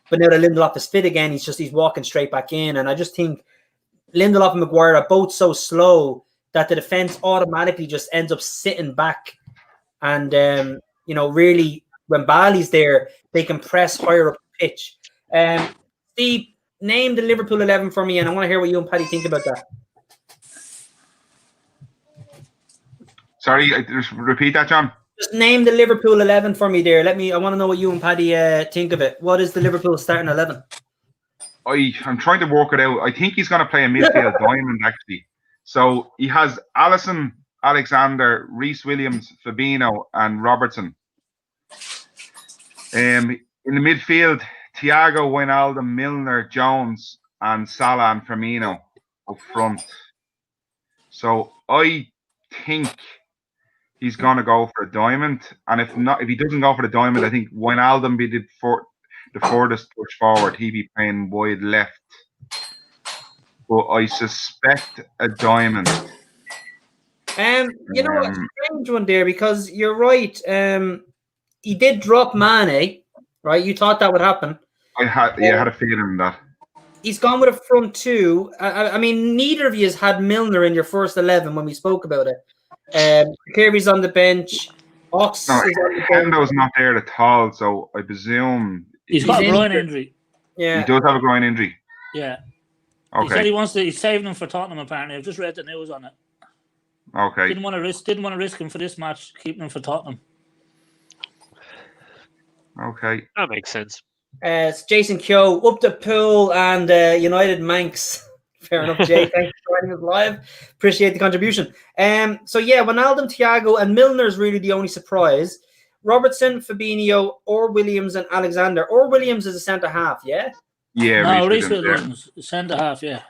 But now that Lindelof is fit again, he's walking straight back in, and I just think Lindelof and Maguire are both so slow that the defense automatically just ends up sitting back, and really when Bali's there, they can press higher up the pitch. Steve, name the Liverpool 11 for me, and I want to hear what you and Paddy think about that. Sorry, just repeat that, John. Just name the Liverpool 11 for me there. I want to know what you and Paddy think of it. What is the Liverpool starting 11? I'm trying to work it out. I think he's going to play a midfield diamond, actually. So he has Alisson, Alexander, Reece Williams, Fabinho, and Robertson. In the midfield, Thiago, Wijnaldum, Milner, Jones, and Salah and Firmino up front. So I think he's going to go for a diamond, and if he doesn't go for the diamond, I think Wijnaldum be the furthest push forward. He'd be playing wide left, but I suspect a diamond. It's a strange one there because you're right. He did drop Mane, right? You thought that would happen. I had a feeling that. He's gone with a front two. I mean, neither of you has had Milner in your first 11 when we spoke about it. Kirby's on the bench. Ox is on the bench. Hendo's not there at all, so I presume he's got a groin injury. Yeah, he does have a groin injury. Yeah. Okay. He said he's saving him for Tottenham. Apparently, I've just read the news on it. Okay. Didn't want to risk him for this match, keeping him for Tottenham. Okay. That makes sense. It's Jason Keogh up the pool and United Manx. Fair enough, Jay. Thanks for joining us live. Appreciate the contribution. So yeah, Wijnaldum, Thiago, and Milner is really the only surprise. Robertson, Fabinho, or Williams, and Alexander. Or Williams is a centre half, yeah? Yeah. No, Reece Williams, centre half, yeah.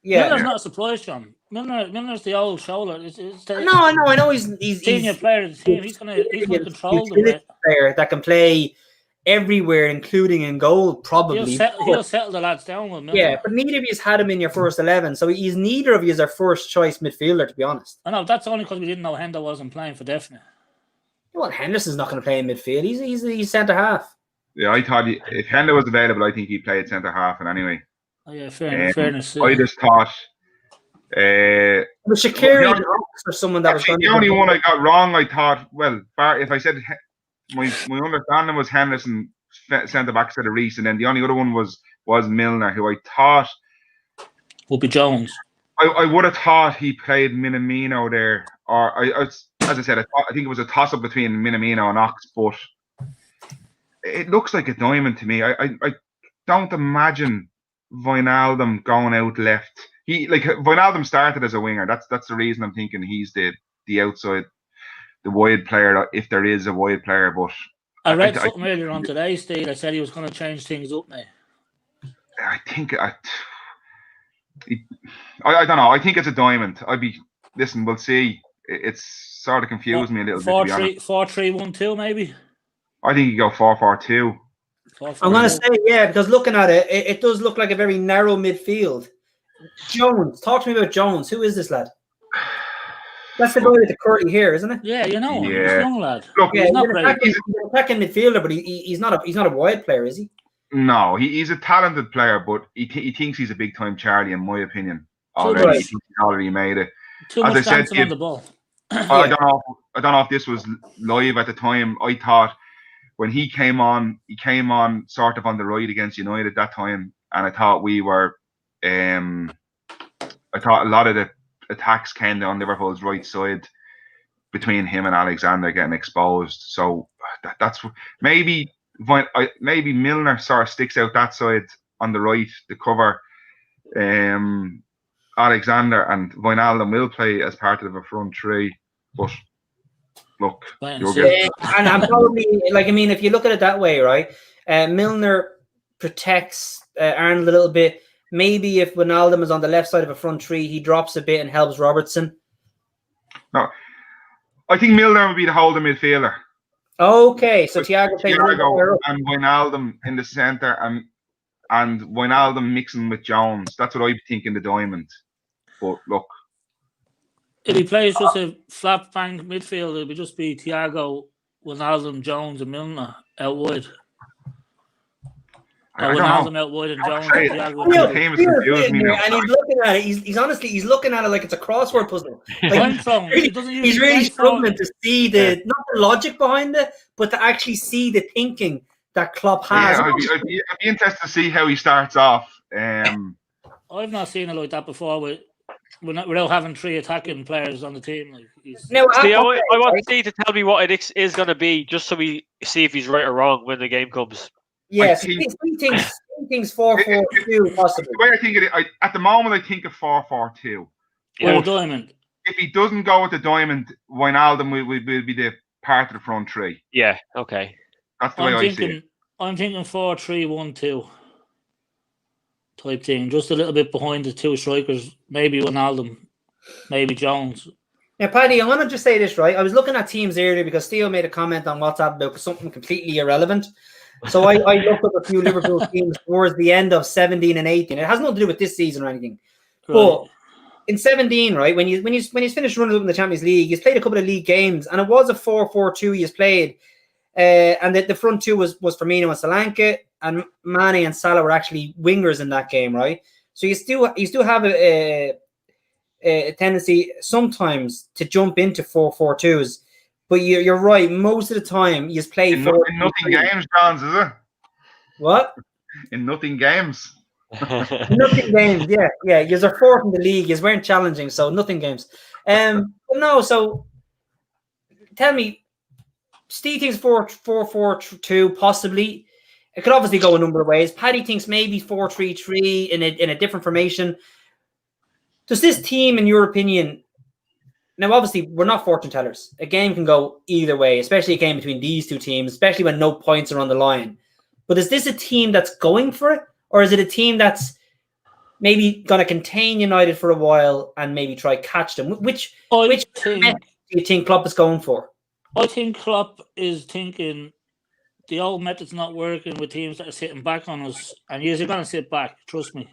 Yeah. Milner's not a surprise, John. Milner's the old shoulder. I know he's senior player of the team. He's gonna control the player that can play everywhere, including in goal, probably. He'll settle the lads down with Milner. Yeah, but neither of you had him in your first 11, so neither of you is our first choice midfielder, to be honest. I know, that's only because we didn't know Hendo wasn't playing for definite. Well, Henderson's not going to play in midfield. He's centre half. Yeah, I thought if Hendo was available, I think he'd play at centre half. And anyway. Oh yeah, fairness. I just thought. Was Shaqiri or someone that was the only one I got wrong? I thought, if I said my understanding was Henderson centre back instead of Reece, and then the only other one was Milner, who I thought would be Jones. I would have thought he played Minamino there, or as I said, I think it was a toss up between Minamino and Ox, but it looks like a diamond to me. I don't imagine Wijnaldum going out left. Wijnaldum started as a winger. That's the reason I'm thinking he's the outside, the wide player, if there is a wide player. But I read something earlier on today, Steve. I said he was going to change things up now. I think I don't know. I think it's a diamond. Listen, we'll see. It's sort of confused me a little bit. 4-3-1-2 maybe. I think you go 4-4-2. I'm going to say, yeah, because looking at it, it does look like a very narrow midfield. Jones, talk to me about Jones. Who is this lad? That's the guy with the curly hair, isn't it? Yeah, he's a young lad. Look, he's not great. He's an attacking midfielder, but he's not a wide player, is he? No, he's a talented player, but he thinks he's a big time Charlie, in my opinion. Already, he thinks he's already made it. Too much dancing on the ball. I don't know if this was live at the time. I thought when he came on sort of on the right against United that time, and I thought we were. I thought a lot of the attacks came on Liverpool's right side between him and Alexander getting exposed. So that's maybe Milner sort of sticks out that side on the right to cover Alexander, and Wijnaldum will play as part of a front three. But look, and I'm probably if you look at it that way, right? Milner protects Arnold a little bit. Maybe if Wijnaldum is on the left side of a front three, he drops a bit and helps Robertson. No, I think Milner would be the holding midfielder. Okay, so Thiago and Wijnaldum in the centre, and Wijnaldum mixing with Jones. That's what I think in the diamond. But look, if he plays just a flat bang midfield, it would just be Thiago, Wijnaldum, Jones, and Milner out wide. Wijnaldum out wide and Jones. And he's looking at it, he's honestly looking at it like it's a crossword puzzle. Like, Time zone. He doesn't usually he's really play struggling to see not the logic behind it, but to actually see the thinking that Klopp has. Yeah, I'd be interested to see how he starts off. I've not seen it like that before without having 3 attacking players on the team. Like Now, See, I want Steve to tell me what it is going to be, just so we see if he's right or wrong when the game comes. yes, he thinks 4-4-2 possibly. The way I think it, at the moment, I think of 4-4-2. with a diamond. If he doesn't go with the diamond, Wijnaldum will be the part of the front three. Yeah, okay. That's the way I see it. I'm thinking 4-3-1-2 type thing. Just a little bit behind the 2 strikers. Maybe Wijnaldum, maybe Jones. Now, Paddy, I want to just say this, right? I was looking at teams earlier because Theo made a comment on WhatsApp about something completely irrelevant. So I looked up a few Liverpool teams towards the end of 17 and 18. It has nothing to do with this season or anything. Right. But in 17, right, when he's finished running up in the Champions League, he's played a couple of league games, and it was a 4-4-2 he's played. And the front two was Firmino and Solanke, and Mane and Salah were actually wingers in that game, right? So you still have a tendency sometimes to jump into 4-4-2s, but you're right. Most of the time, you play in nothing games, Johns, is it? What? In nothing games. Nothing games, yeah. You're 4th in the league. You weren't challenging, so nothing games. But no. So tell me, Steve thinks 4-4-2 possibly. It could obviously go a number of ways. Paddy thinks maybe 4-3-3 in a different formation. Does this team, in your opinion? Now, obviously, we're not fortune tellers. A game can go either way, especially a game between these two teams, especially when no points are on the line. But is this a team that's going for it? Or is it a team that's maybe going to contain United for a while and maybe try catch them? Which method do you think Klopp is going for? I think Klopp is thinking the old method's not working with teams that are sitting back on us. And you're going to sit back, trust me.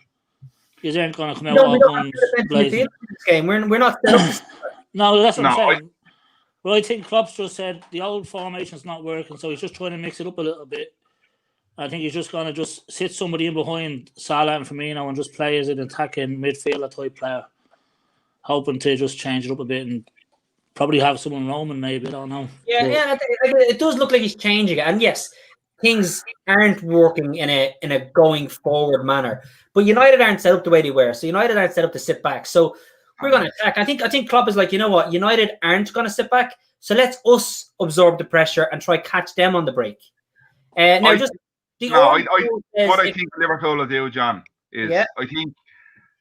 You aren't going to come out all guns blazing. This game. We're not set up. No, that's what I'm saying. But I think Klopp's just said the old formation's not working, so he's just trying to mix it up a little bit. I think he's just going to sit somebody in behind Salah and Firmino and just play as an attacking midfielder type player, hoping to just change it up a bit and probably have someone roaming maybe, I don't know. Yeah, it does look like he's changing it. And yes, things aren't working in a going forward manner. But United aren't set up the way they were. So United aren't set up to sit back. So we're going to attack. I think Klopp is like, you know what? United aren't going to sit back. So let's us absorb the pressure and try catch them on the break. What I think Liverpool will do, John, is I think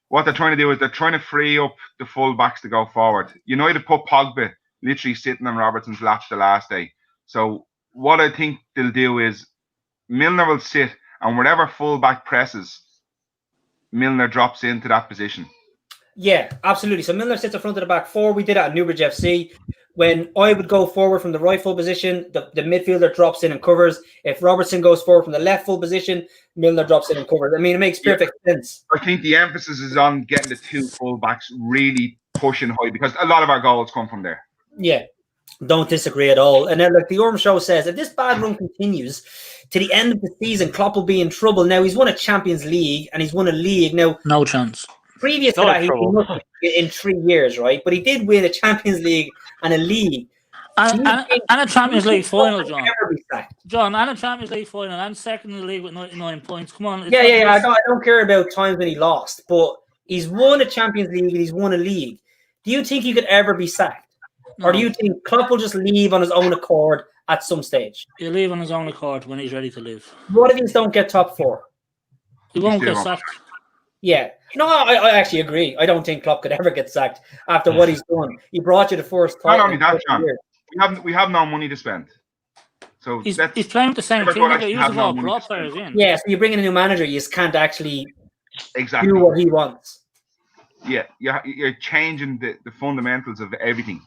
what they're trying to do is they're trying to free up the full backs to go forward. United put Pogba literally sitting on Robertson's lap the last day. So what I think they'll do is Milner will sit, and whatever full back presses, Milner drops into that position. Yeah, absolutely. So Milner sits in front of the back four. We did it at Newbridge FC. When I would go forward from the right full position, the midfielder drops in and covers. If Robertson goes forward from the left full position, Milner drops in and covers. I mean, it makes perfect sense. I think the emphasis is on getting the two full backs really pushing high because a lot of our goals come from there. Yeah, don't disagree at all. And then, like the Orm Show says, if this bad run continues to the end of the season, Klopp will be in trouble. Now, he's won a Champions League and he's won a league. Now, no chance. Previous to that, he's been nothing in 3 years, right? But he did win a Champions League and a league. And a Champions League final, John. John, and a Champions League final and second in the league with 99 points. Come on. Yeah. I don't care about times when he lost, but he's won a Champions League and he's won a league. Do you think he could ever be sacked? No. Or do you think Klopp will just leave on his own accord at some stage? He'll leave on his own accord when he's ready to leave. What if he don't get top four? He won't get sacked. Yeah. No, I actually agree. I don't think Klopp could ever get sacked after what he's done. He brought you the first time. Not only that, John, we have no money to spend. So he's playing with the same team. Like use of all pro players in. Yeah, so you bring in a new manager, you just can't actually do what he wants. Yeah, you're changing the fundamentals of everything.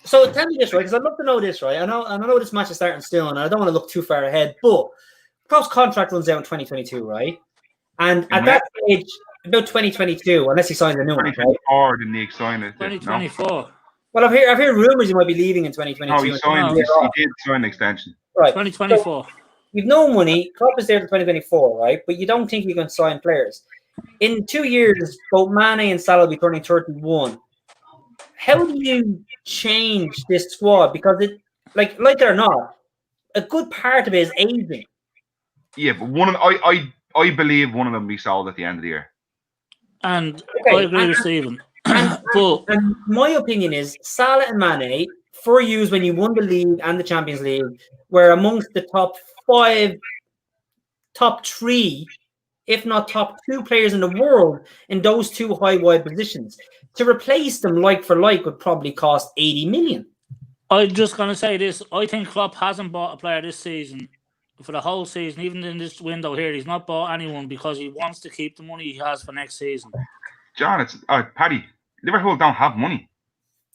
So tell me this, right? Because I'd love to know this, right? I know this match is starting still, and I don't want to look too far ahead, but Klopp's contract runs out in 2022, right? And at that stage, about 2022, unless he signs a new one, right? 2024, didn't he sign it? 2024. No? Well, I've heard rumors he might be leaving in 2022. He did sign an extension. Right. 2024. So, you've no money. Klopp is there for 2024, right? But you don't think you can sign players. in 2 years, both Mane and Salah will be turning 31. How do you change this squad? Because it, like it or not, a good part of it is aging. Yeah, but I believe one of them will be sold at the end of the year. And Okay, I agree with Stephen. And But my opinion is Salah and Mane, for you when you won the league and the Champions League, were amongst the top 3, if not top 2 players in the world in those 2 high wide positions. To replace them like for like would probably cost 80 million. I'm just going to say this. I think Klopp hasn't bought a player this season for the whole season. Even in this window here, he's not bought anyone because he wants to keep the money he has for next season. John, it's Paddy. Liverpool don't have money.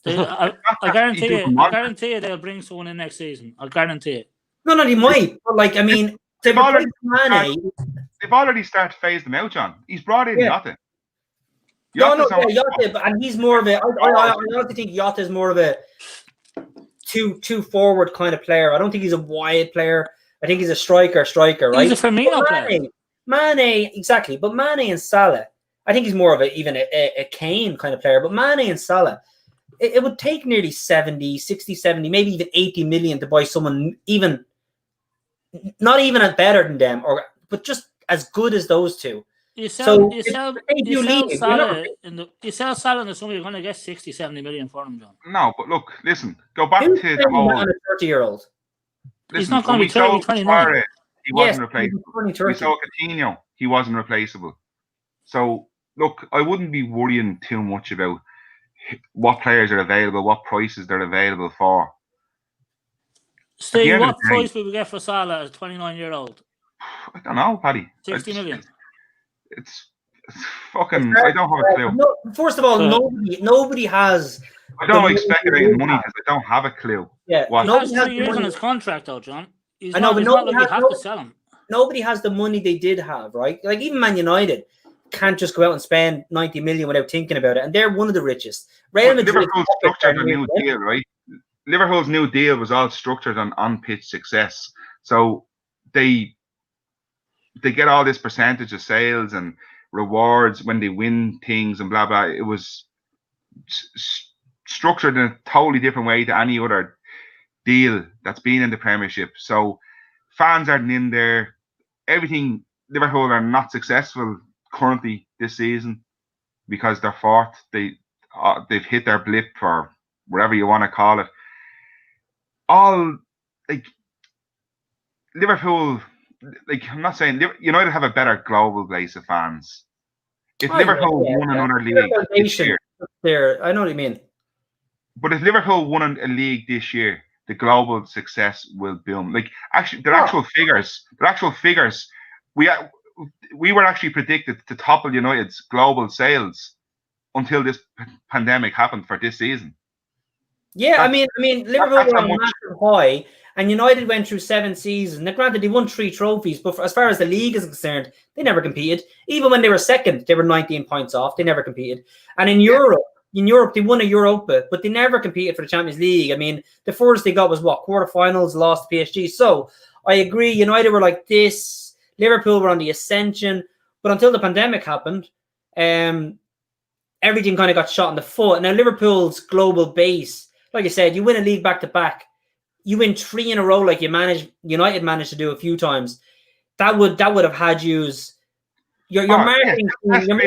I guarantee you they'll bring someone in next season. I guarantee it. No, they might. But like, I mean, they've already started phasing them out, John. He's brought in Jota. Jota, and he's more of a. I honestly think Jota is more of a two forward kind of player. I don't think he's a wide player. I think he's a striker, right? He's a Firmino player. Mane, exactly. But Mane and Salah, I think he's more of a Kane kind of player. But Mane and Salah, it would take nearly 70, 60, 70, maybe even 80 million to buy someone even, not even as better than them, but just as good as those two. You sell Salah in the summer, you're going to get 60, 70 million for him, John. No, but look, listen, go back to the whole... a 30-year-old. He's not going to be 30, 29. He wasn't replaceable. We saw Coutinho, he wasn't replaceable. So, look, I wouldn't be worrying too much about what players are available, what prices they're available for. Steve, what price would we get for Salah as a 29-year-old? I don't know, Paddy. 60 million. It's fucking... I don't have a clue. No, first of all, nobody has... I don't like speculating money because I don't have a clue. Yeah, he has 3 years on his contract, though, John. You have to sell him. Nobody has the money they did have, right? Like, even Man United can't just go out and spend 90 million without thinking about it, and they're one of the richest. Real Madrid Liverpool structured a new deal, right? Liverpool's new deal was all structured on pitch success, so they get all this percentage of sales and rewards when they win things and blah blah. It was structured in a totally different way to any other deal that's been in the Premiership. So fans aren't in there. Everything. Liverpool are not successful currently this season because they're fourth. They've hit their blip, or whatever you want to call it. All like Liverpool, like I'm not saying United have a better global base of fans. If Liverpool won another league this year, I know what you mean. But if Liverpool won a league this year, the global success will boom. Like actually, their actual figures. We were actually predicted to topple United's global sales until this pandemic happened for this season. Yeah, I mean, Liverpool were on a massive high, and United went through 7 seasons. Now, granted, they won 3 trophies, but as far as the league is concerned, they never competed. Even when they were second, they were 19 points off. They never competed. And in Europe, they won a Europa, but they never competed for the Champions League. I mean, the furthest they got was quarterfinals, lost to PSG. So I agree. United were like this. Liverpool were on the ascension, but until the pandemic happened, everything kind of got shot in the foot. Now Liverpool's global base, like I said, you win a league back to back, you win 3 in a row, like United managed to do a few times. That would have had your marketing team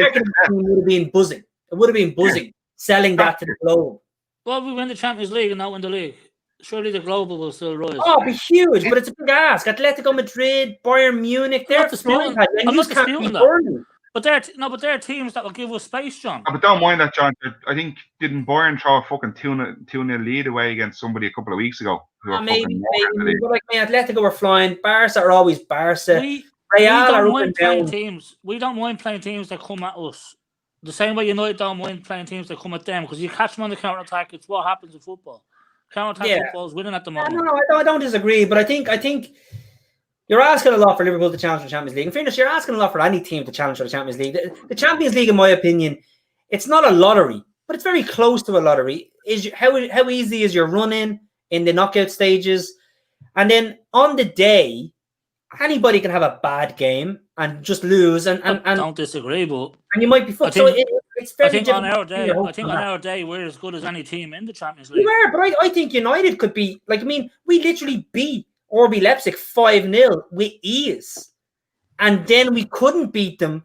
would have been buzzing. It would have been buzzing selling that to the globe. Well, we win the Champions League and not win the league. Surely the global will still rise. Oh, it'd be huge, but it's a big ask. Atletico Madrid, Bayern Munich, they're flying. I'm not disputing that. But they're teams that will give us space, John. But don't mind that, John. I think didn't Bayern throw a fucking 2-0 lead away against somebody a couple of weeks ago? Maybe. But like Atletico were flying. Barca are always Barca. We don't mind playing teams that come at us. The same way United don't mind playing teams that come at them, because you catch them on the counter attack. It's what happens in football. Counter attack football is winning at the moment. No, I don't disagree, but I think you're asking a lot for Liverpool to challenge for the Champions League. In fairness, you're asking a lot for any team to challenge for the Champions League. The Champions League, in my opinion, it's not a lottery, but it's very close to a lottery. How easy is your run-in in the knockout stages? And then on the day, anybody can have a bad game, and just lose, and don't disagree, but you might be fucked. So it's I think on our day, we're as good as any team in the Champions League. You are, but I think United could be like. I mean, we literally beat RB Leipzig 5-0 with ease, and then we couldn't beat them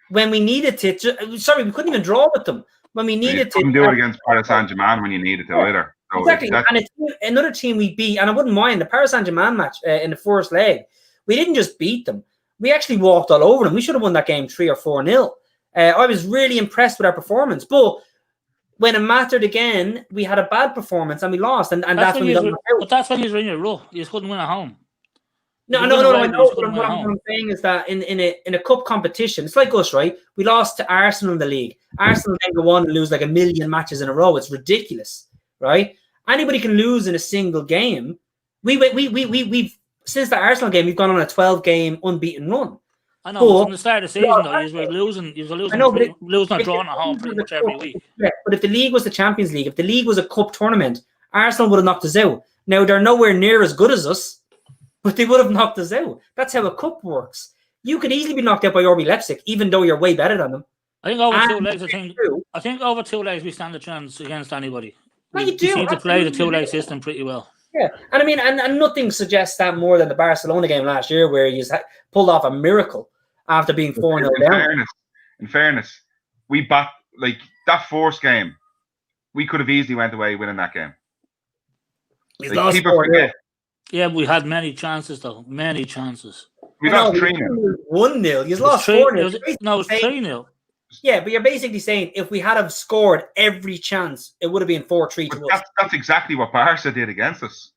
when we needed to. Sorry, we couldn't even draw with them when we needed to. You couldn't do it against Paris Saint-Germain when you needed to either. So exactly, and another team we beat, and I wouldn't mind the Paris Saint-Germain match in the first leg. We didn't just beat them; we actually walked all over them. We should have won that game 3 or 4-0. I was really impressed with our performance, but when it mattered again, we had a bad performance and we lost, and that's when we got knocked out. But that's when you were in your role. You just couldn't win at home. No. I know. What I'm saying is that in a cup competition, it's like us, right? We lost to Arsenal in the league. Arsenal then go on and lose like 1 million matches in a row. It's ridiculous, right? Anybody can lose in a single game. We've since the Arsenal game, we've gone on a 12-game unbeaten run. I know, from the start of the season, though, you were losing or drawing at home pretty much every week. Yeah, but if the league was the Champions League, if the league was a cup tournament, Arsenal would have knocked us out. Now, they're nowhere near as good as us, but they would have knocked us out. That's how a cup works. You could easily be knocked out by RB Leipzig, even though you're way better than them. I think over 2 legs, I think over 2 legs we stand a chance against anybody. We seem to play the 2-leg system pretty well. Yeah, and I mean, and nothing suggests that more than the Barcelona game last year, where you pulled off a miracle after being 4-0 down. In fairness, we bat like that first game. We could have easily went away winning that game. We lost 4-0. Yeah, we had many chances though. Many chances. We lost 3-0. 1-0. You lost 4-0. No, it was 3-0. Yeah, but you're basically saying if we had have scored every chance, it would have been 4-3 to us. That's exactly what Barca did against us.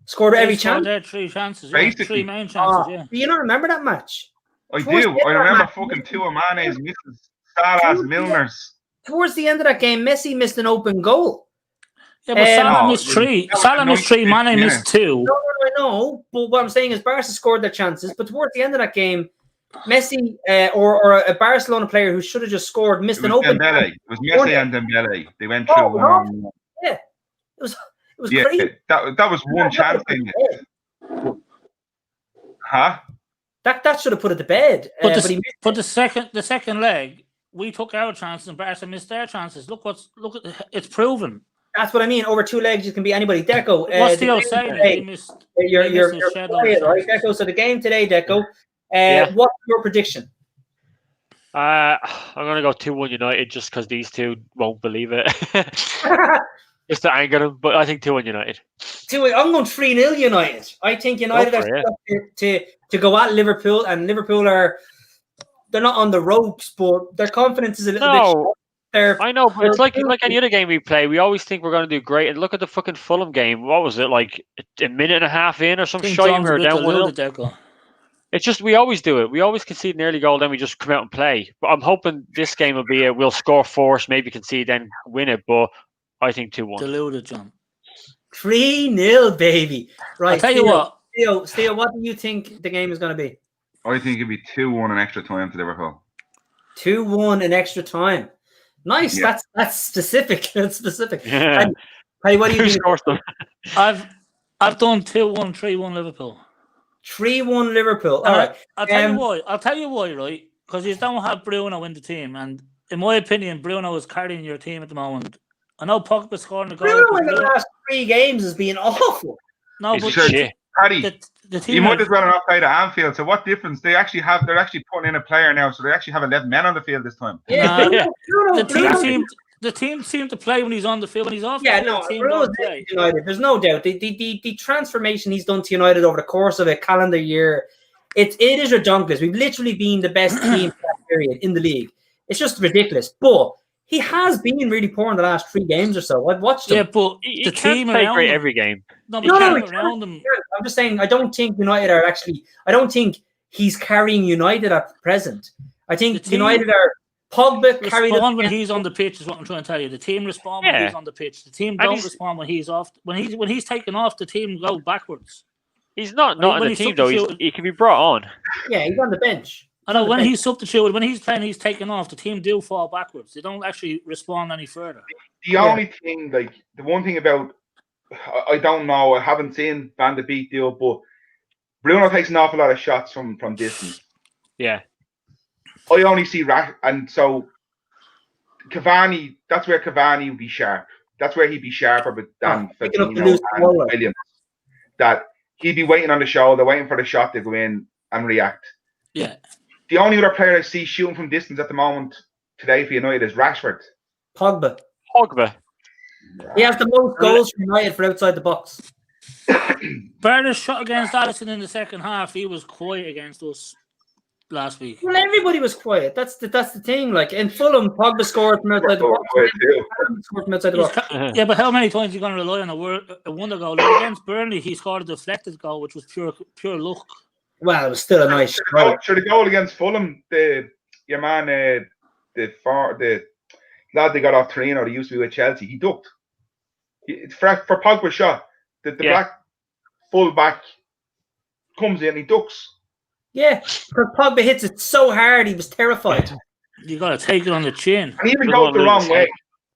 Scored every chance? They had 3 chances. Basically. 3 main chances, yeah. Do you not remember that match? I do. I remember fucking 2 of Mane's misses. Salah's, Milner's. Towards the end of that game, Messi missed an open goal. Yeah, but Salah missed 3. Salah missed 3, Mane missed 2. No, I know. But what I'm saying is Barca scored their chances. But towards the end of that game, Messi or a Barcelona player who should have just scored missed an open goal. It was Messi and Dembele. They went through one. Yeah. It was crazy. That was one chance. Huh? That should have put it to bed. But the second leg, we took our chances and Barca missed their chances. Look at it's proven. That's what I mean. Over 2 legs, you can beat anybody. Deco. What's Theo saying? You're quiet, right, Deco? So the game today, Deco. What's your prediction? I'm going to go 2-1 United just because these two won't believe it. Just to anger them, but I think 2-1 United. I'm going 3-0 United. I think United are to go at Liverpool, and Liverpool they're not on the ropes, but their confidence is a little bit. I know, but it's like any other game we play. We always think we're going to do great, and look at the fucking Fulham game. What was it, like a minute and a half in or some shit? We were down 1-0. It's just we always do it. We always concede an early goal, then we just come out and play. But I'm hoping this game will be we'll score first, maybe concede, then win it. But I think 2-1. Deluded, John. 3-0, baby. Right. I'll tell you what. Theo, what do you think the game is going to be? I think it'd be 2-1 in extra time to Liverpool. 2-1 in extra time. Nice. Yeah. That's specific. That's specific. Yeah. Hey, what do you think? I've done 2-1, 3-1 Liverpool. 3-1 Liverpool. All right. I'll tell you why. I'll tell you why, right? Because you don't have Bruno in the team, and in my opinion, Bruno is carrying your team at the moment. I know Pogba scoring a goal. Bruno in the last 3 games has been awful. No, but Paddy, the team you might as well not play at Anfield. So what difference? They're actually putting in a player now, so they actually have 11 men on the field this time. Yeah, the team seemed to play when he's on the field. When he's off, Bruno's United. There's no doubt. The transformation he's done to United over the course of a calendar year, it is redonkulous. We've literally been the best team for that period in the league. It's just ridiculous. But he has been really poor in the last 3 games or so. I've watched him. Yeah, but the team play around great him, every game. No, around them. I'm just saying, I don't think United are actually. I don't think he's carrying United at present. I think United are. Pogba respond when he's on the pitch is what I'm trying to tell you. The team respond when he's on the pitch. The team don't respond when he's off. When he's taken off, the team go backwards. He's not in the team though. He can be brought on. Yeah, he's on the bench. I know when he's substituted, when he's playing, he's taken off. The team do fall backwards. They don't actually respond any further. The only thing, the one thing about, I don't know. I haven't seen Van de Beek deal, but Bruno takes an awful lot of shots from distance. Yeah. I only see and so Cavani. That's where Cavani would be sharp. That's where he'd be sharper than picking up the Fabinho loose and ball, like. Williams. That he'd be waiting on the shoulder, waiting for the shot to go in and react. Yeah. The only other player I see shooting from distance at the moment today for United is Rashford. Pogba. Pogba. He has the most goals for United for outside the box. Barnes shot against Alisson in the second half. He was quiet against us last week. Well, everybody was quiet. That's the thing. Like in Fulham, Pogba scored from outside the box. Scored from outside the box. Yeah, but how many times are you going to rely on a wonder goal? Like against Burnley, he scored a deflected goal, which was pure luck. Well, it was still a nice strike. Sure, the goal against Fulham, the lad they got off Torino, they used to be with Chelsea, he ducked. For Pogba's shot, the black full back comes in, he ducks. Yeah, because Pogba hits it so hard, he was terrified. You got to take it on the chin. And he even goes the wrong way.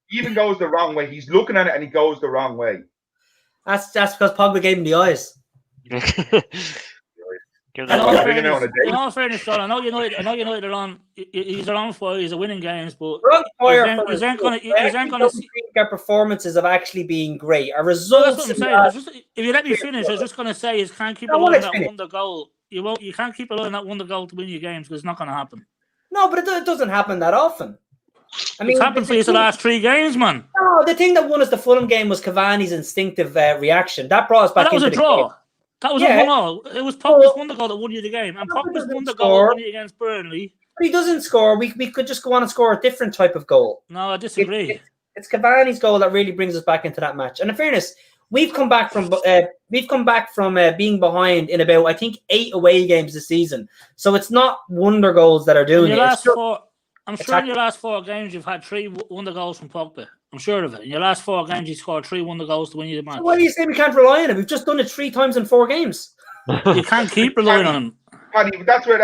He even goes the wrong way. He's looking at it and he goes the wrong way. That's because Pogba gave him the eyes. In all fairness, John, I know United are on. He's on for. He's a winning games, but he's ain't going to see our performances have actually been great. Our results. That's what I'm saying. If you let me finish, I was just going to say, you can't keep relying on that wonder goal. You can't keep relying on that wonder goal to win your games because it's not going to happen. No, but it doesn't happen that often. I mean, it's happened for you the last 3 games, man. No, the thing that won us the Fulham game was Cavani's instinctive reaction. That brought us back. That was a draw. Game. That was a 1-0. It was Pogba's wonder goal that won you the game, and Pogba's wonder goal won you against Burnley. But he doesn't score. We could just go on and score a different type of goal. No, I disagree. It's Cavani's goal that really brings us back into that match. And in fairness, we've come back from being behind in about, I think, 8 away games this season. So it's not wonder goals that are doing it. I'm sure in your last 4 games you've had 3 wonder goals from Pogba. I'm sure of it. In your last 4 games, you scored 3 wonder goals to win you the match. So why do you say we can't rely on him? We've just done it 3 times in 4 games. You can't keep relying on him. Paddy, that's what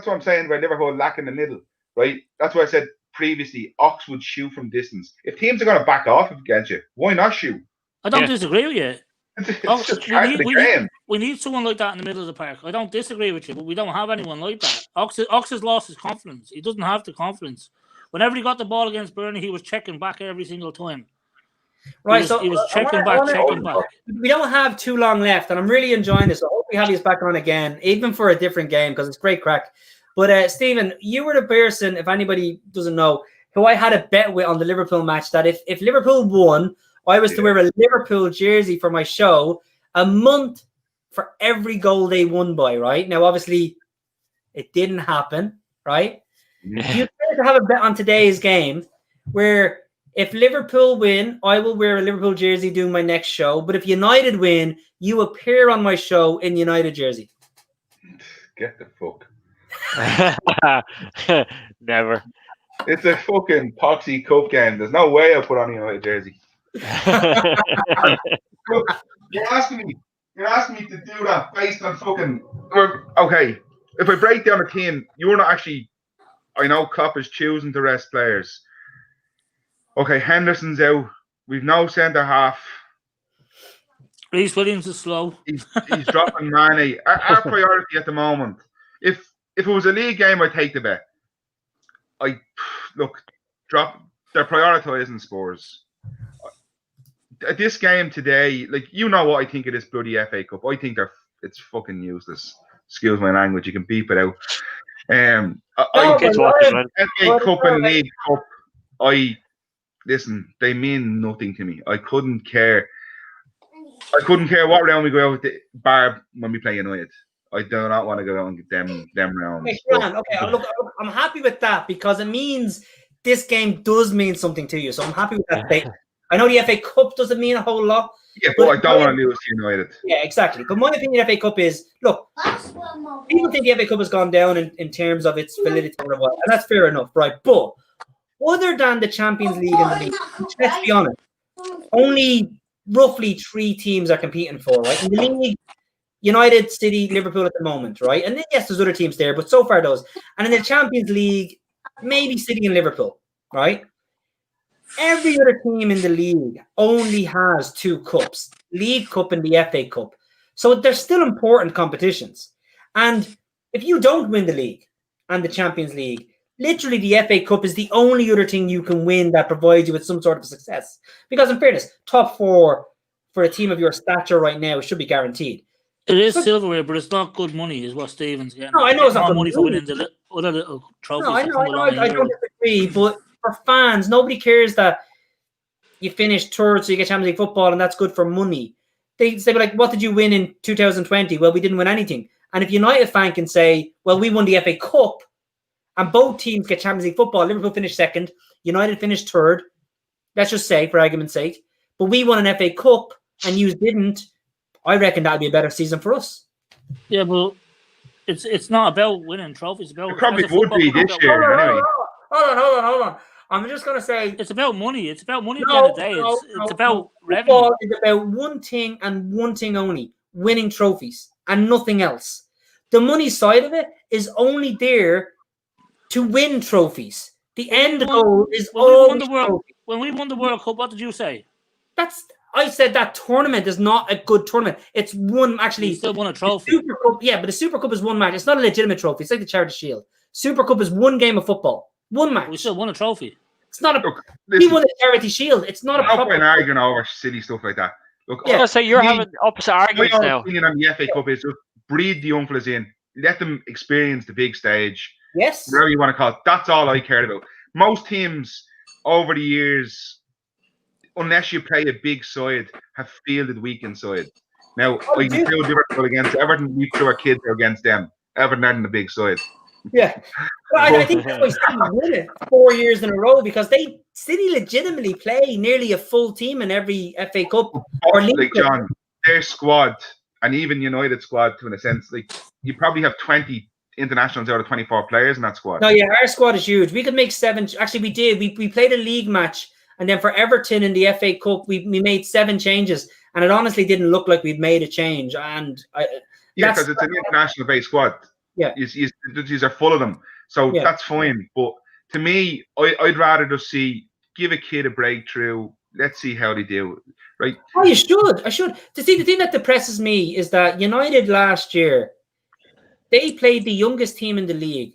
I'm saying. Where Liverpool lack in the middle, right? That's what I said previously. Ox would shoot from distance. If teams are going to back off against you, why not shoot? I don't disagree with you. It's just part of the game. We need someone like that in the middle of the park. I don't disagree with you, but we don't have anyone like that. Ox has lost his confidence. He doesn't have the confidence. Whenever he got the ball against Burnley, he was checking back every single time. Right, he was checking back. We don't have too long left, and I'm really enjoying this. I hope we have you back on again, even for a different game, because it's great crack. But Stephen, you were the person, if anybody doesn't know, who I had a bet with on the Liverpool match that if Liverpool won, I was to wear a Liverpool jersey for my show a month for every goal they won by, right? Now, obviously, it didn't happen, right? Yeah. You try to have a bet on today's game where if Liverpool win, I will wear a Liverpool jersey doing my next show. But if United win, you appear on my show in United jersey. Get the fuck. Never. It's a fucking Poxy Cup game. There's no way I'll put on a United jersey. You're asking me to do that based on fucking. Okay, if I break down a team, you're not actually. I know Klopp is choosing to rest players. Okay, Henderson's out. We've no centre half. Reece Williams is slow. He's dropping Mane. Our priority at the moment. If it was a league game, I'd take the bet. They're prioritising Spurs. At this game today, you know what I think of this bloody FA Cup. I think it's fucking useless. Excuse my language. You can beep it out. FA Cup and League Cup. Listen, they mean nothing to me. I couldn't care what round we go out with the bar when we play United. I do not want to go out and get them rounds. Okay, look, I'm happy with that because it means this game does mean something to you. So I'm happy with that. I know the FA Cup doesn't mean a whole lot. Yeah, but I don't want to lose to United. Yeah, exactly. But my opinion of FA Cup is, look, people think the FA Cup has gone down in terms of its validity and that's fair enough, right? But other than the Champions League and the league, let's be honest, only roughly 3 teams are competing for, right? In the league, United, City, Liverpool at the moment, right? And then, yes, there's other teams there, but so far those. And in the Champions League, maybe City and Liverpool, right? Every other team in the league only has 2 cups, League Cup and the FA Cup. So they're still important competitions. And if you don't win the league and the Champions League. Literally, the FA Cup is the only other thing you can win that provides you with some sort of success. Because in fairness, top 4 for a team of your stature right now should be guaranteed. It is silverware, but it's not good money, is what Stephen's getting. No, I know it's not more good money for winning the other little trophies. No, I that know, come along I don't disagree, but for fans, nobody cares that you finished third, so you get Champions League football, and that's good for money. They say, like, what did you win in 2020? Well, we didn't win anything. And if United fan can say, well, we won the FA Cup, and both teams get Champions League football, Liverpool finished second, United finished third, let's just say, for argument's sake, but we won an FA Cup, and you didn't, I reckon that would be a better season for us. Yeah, but it's not about winning trophies. It's about, it probably would be this year, anyway. Hold on. I'm just going to say... It's about money. It's about money at the end of the day. It's about revenue. Football is about one thing and one thing only, winning trophies and nothing else. The money side of it is only there to win trophies. The end goal is always trophies. When we won the World Cup, what did you say? I said that tournament is not a good tournament. It's one, actually... You still won a trophy. Super Cup, yeah, but the Super Cup is one match. It's not a legitimate trophy. It's like the Charity Shield. Super Cup is one game of football. One match. We still won a trophy. It's not a... We won the Charity Shield. It's not a proper... No point arguing over silly stuff like that. Look, I was going to say, you're having opposite arguments now. My opinion on the FA Cup is just breed the young fellas in. Let them experience the big stage. Yes. Whatever you want to call it. That's all I cared about. Most teams over the years, unless you play a big side, have fielded weak inside. Now, we can throw Liverpool against Everton. We throw our kids against them. Everton aren't in the big side. Yeah. Well, I think that's why City win it 4 years in a row, because City legitimately play nearly a full team in every FA Cup or League like Cup. John, their squad, and even United squad, to in a sense, like you probably have 20 internationals out of 24 players in that squad. No, yeah, our squad is huge. We could make 7. Actually, we did. We played a league match, and then for Everton in the FA Cup, we made 7 changes, and it honestly didn't look like we'd made a change. And because it's an international-based squad. Yeah, these are full of them, so that's fine. But to me, I'd rather just give a kid a breakthrough. Let's see how they do. Right? Oh, you should. I should. To see, the thing that depresses me is that United last year, they played the youngest team in the league,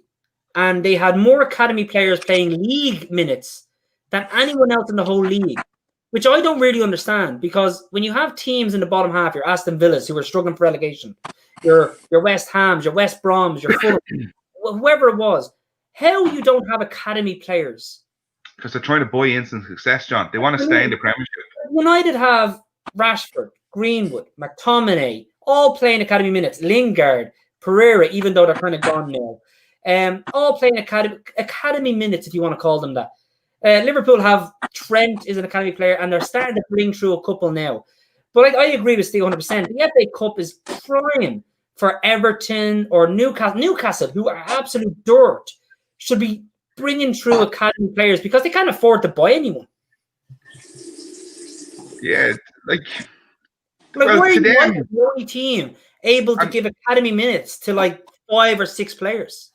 and they had more academy players playing league minutes than anyone else in the whole league, which I don't really understand, because when you have teams in the bottom half, your Aston Villas who are struggling for relegation, your West Hams, your West Broms, your Fulham, whoever it was, how you don't have academy players? Because they're trying to buy instant success, John. They want to stay in the Premiership. United have Rashford, Greenwood, McTominay, all playing academy minutes. Lingard, Pereira, even though they're kind of gone now. All playing academy minutes, if you want to call them that. Liverpool have Trent is an academy player, and they're starting to bring through a couple now. But I agree with Steve 100%. The FA Cup is prime for Everton or Newcastle. Newcastle, who are absolute dirt, should be bringing through academy players because they can't afford to buy anyone. Yeah, why are you the only team able to give academy minutes to like 5 or 6 players?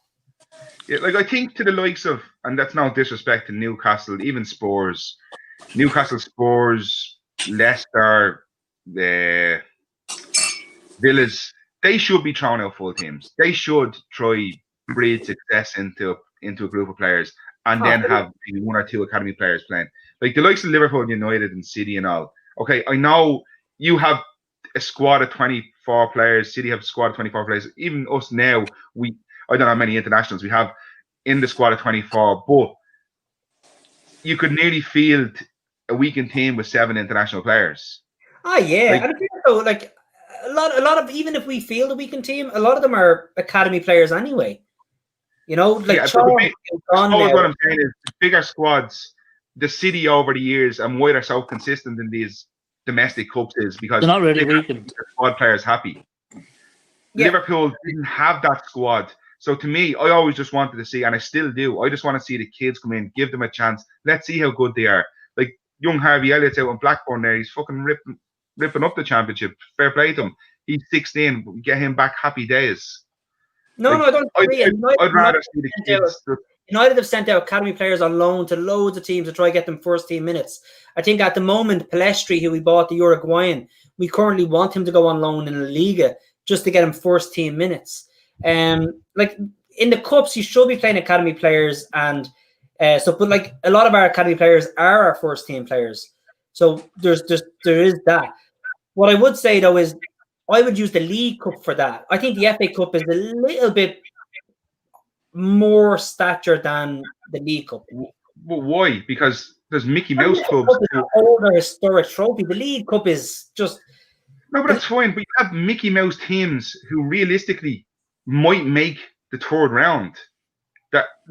Yeah, I think to the likes of, and that's no disrespect to Newcastle, even Spurs, Leicester, the Villas, they should be throwing out full teams. They should try breed success into a group of players, and then have 1 or 2 academy players playing. Like the likes of Liverpool, United, and City, and all. Okay, I know you have a squad of 24 players. City have a squad of 24 players. Even us now, I don't know how many internationals we have in the squad of 24, but you could nearly field a weekend team with 7 international players. Oh yeah, and like a lot of, even if we field a weekend team, a lot of them are academy players anyway. You know, like what I'm saying is bigger squads. The City over the years and why they're so consistent in these domestic cups is because they're not really weekend squad players happy. Yeah. Liverpool didn't have that squad. So to me, I always just wanted to see, and I still do, I just want to see the kids come in, give them a chance. Let's see how good they are. Like young Harvey Elliott's out in Blackburn there, he's fucking ripping up the championship. Fair play to him. He's 16, get him back, happy days. No, I don't agree. I'd rather see the kids. United have sent out academy players on loan to loads of teams to try to get them first team minutes. I think at the moment, Palestri, who we bought, the Uruguayan, we currently want him to go on loan in La Liga just to get him first team minutes. Like in the cups, you should be playing academy players, and but like a lot of our academy players are our first team players. So there is that. What I would say though is I would use the League Cup for that. I think the FA Cup is a little bit more stature than the League Cup. But why? Because there's Mickey Mouse clubs. An older historic trophy. The League Cup is just. No, but that's fine. But you have Mickey Mouse teams who realistically might make the third round.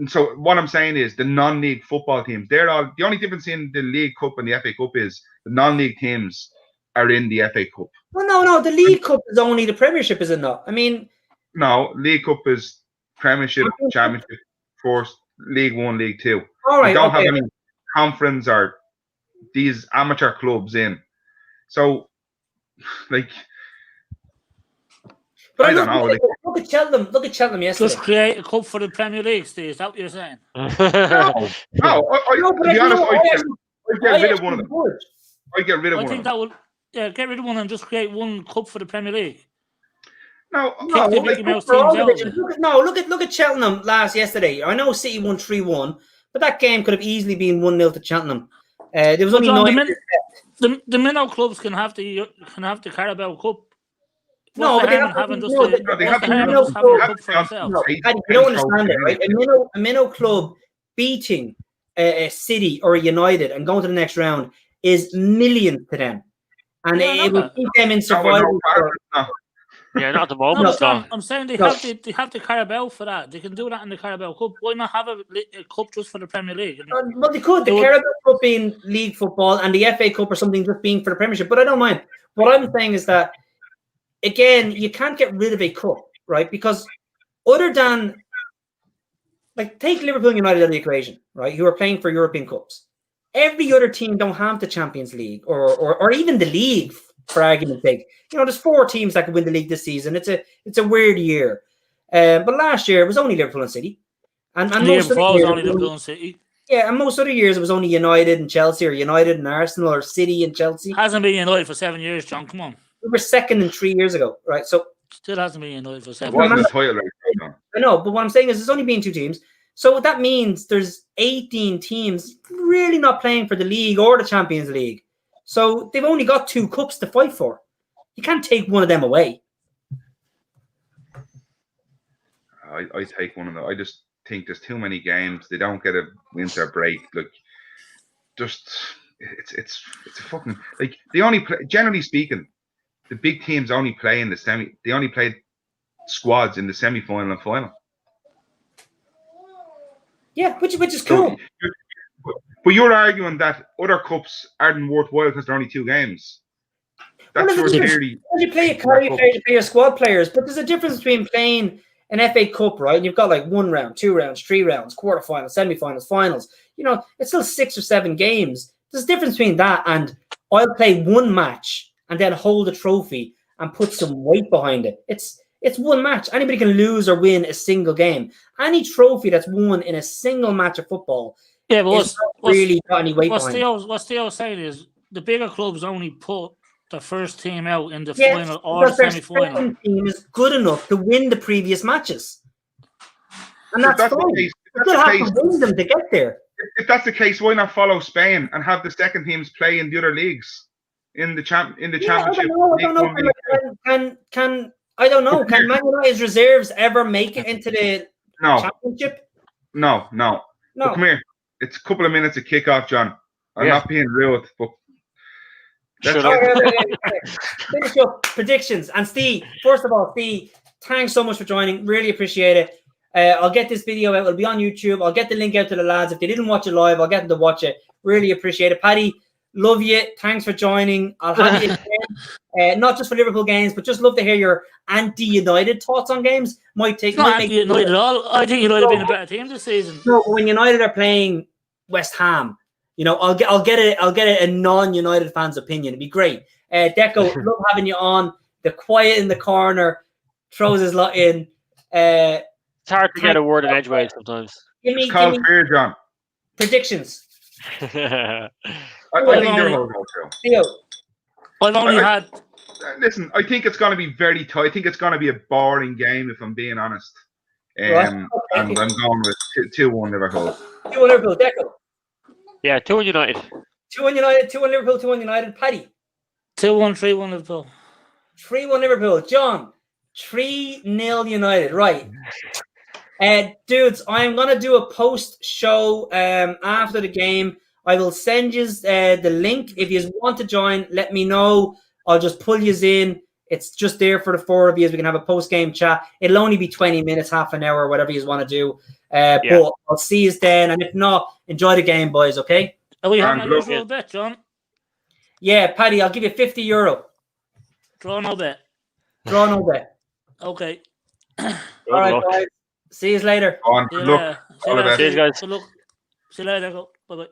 So what I'm saying is the non-league football teams. They're all the only difference in the League Cup and the FA Cup is the non-league teams are in the FA Cup. Well, no. The League Cup is only the Premiership, is it not? I mean, no. League Cup is Premiership, Championship, First, League One, League Two. All right. You don't have any conference or these amateur clubs in. So, like. But I don't know. Look at Cheltenham. Look at Cheltenham yesterday. Just create a cup for the Premier League, Steve. Is that what you're saying? No. To be honest, I'd get rid of one of them. I'd get rid of one. I think that would. Yeah, get rid of one and just create one cup for the Premier League. No, look at Cheltenham yesterday. I know City won 3-1, but that game could have easily been 1-0 to Cheltenham. There was only 9. The minnow clubs can have the Carabao Cup. No, but they have a cup for themselves. No, you don't understand it, right? A minnow club beating a City or a United and going to the next round is millions to them, and it will keep them in survival. Yeah, not at the moment. I'm saying they have the Carabao for that. They can do that in the Carabao Cup. Why not have a cup just for the Premier League? Well, they could. The Carabao Cup being league football and the FA Cup or something just being for the Premiership. But I don't mind. What I'm saying is that, again, you can't get rid of a cup, right? Because other than, like, take Liverpool and United out of the equation, right? Who are playing for European Cups. Every other team don't have the Champions League or even the league, for argument's sake. There's 4 teams that could win the league this season. It's a weird year. But last year it was only Liverpool and City. And most of the years, only Liverpool and City. Yeah, and most other years it was only United and Chelsea, or United and Arsenal, or City and Chelsea. Hasn't been United for 7 years, John. Come on. We were second in 3 years ago, right? So still hasn't been United for 7 years. I know, but what I'm saying is it's only been 2 teams. So that means there's 18 teams really not playing for the league or the Champions League. So they've only got 2 cups to fight for. You can't take one of them away. I take one of them. I just think there's too many games. They don't get a winter break. Like, just it's a fucking, like, they only play, generally speaking, the big teams only play in the semi. They only play squads in the semi-final and final. Yeah, which is cool. But you're arguing that other cups aren't worthwhile because they're only 2 games. That's your theory. You play a carry player, you play your squad players, but there's a difference between playing an FA Cup, right? And you've got like 1 round, 2 rounds, 3 rounds, quarterfinals, semi-finals, finals. It's still 6 or 7 games. There's a difference between that and I'll play 1 match and then hold a trophy and put some weight behind it. It's 1 match. Anybody can lose or win a single game. Any trophy that's won in a single match of football, yeah, but got any weight behind it. What Steele's saying is the bigger clubs only put the first team out in the final or the semi-final. The team is good enough to win the previous matches, and that's fine. You still have to win them to get there. If that's the case, why not follow Spain and have the second teams play in the other leagues in the championship? I don't know. I don't know. Can Man United's reserves ever make it into the championship? No. But come here. It's a couple of minutes of kickoff, John. I'm not being rude, but finish up predictions. And Steve, first of all, thanks so much for joining. Really appreciate it. I'll get this video out. It'll be on YouTube. I'll get the link out to the lads. If they didn't watch it live, I'll get them to watch it. Really appreciate it. Paddy, love you. Thanks for joining. I'll have you again. Not just for Liverpool games, but just love to hear your anti-United thoughts on games. Not anti-United at all. I think United have been a better team this season. No, when United are playing West Ham, I'll get a non-United fan's opinion. It'd be great. Deco, love having you on. The quiet in the corner, throws his lot in. It's hard to get a word in edgeways sometimes. It's called fear, John. Predictions. I think they're Theo. I've only had. Listen, I think it's going to be very tight. I think it's going to be a boring game, if I'm being honest. Right, And okay. I'm going with 2-1 Liverpool. 2-1 Liverpool. Deco. Yeah, 2-1 United. 2-1 United. 2-1 Liverpool. 2-1 United. Paddy. 2-1, 3-1 Liverpool. 3-1 Liverpool. John. 3-0 United. Right. Dudes, I'm gonna do a post show after the game. I will send you the link. If you want to join, let me know. I'll just pull you in. It's just there for the four of you. We can have a post game chat. It'll only be 20 minutes, half an hour, whatever you want to do. But I'll see you then. And if not, enjoy the game, boys. Okay? Are we having And a look- usual bet, John? Yeah, Paddy, I'll give you €50. Draw no bet. Draw no bet. Okay. Good All right, luck. guys. See you later. Go on, See you good luck. later. See All you the later. best. Cheers, guys. Good luck. See you later. Bye bye.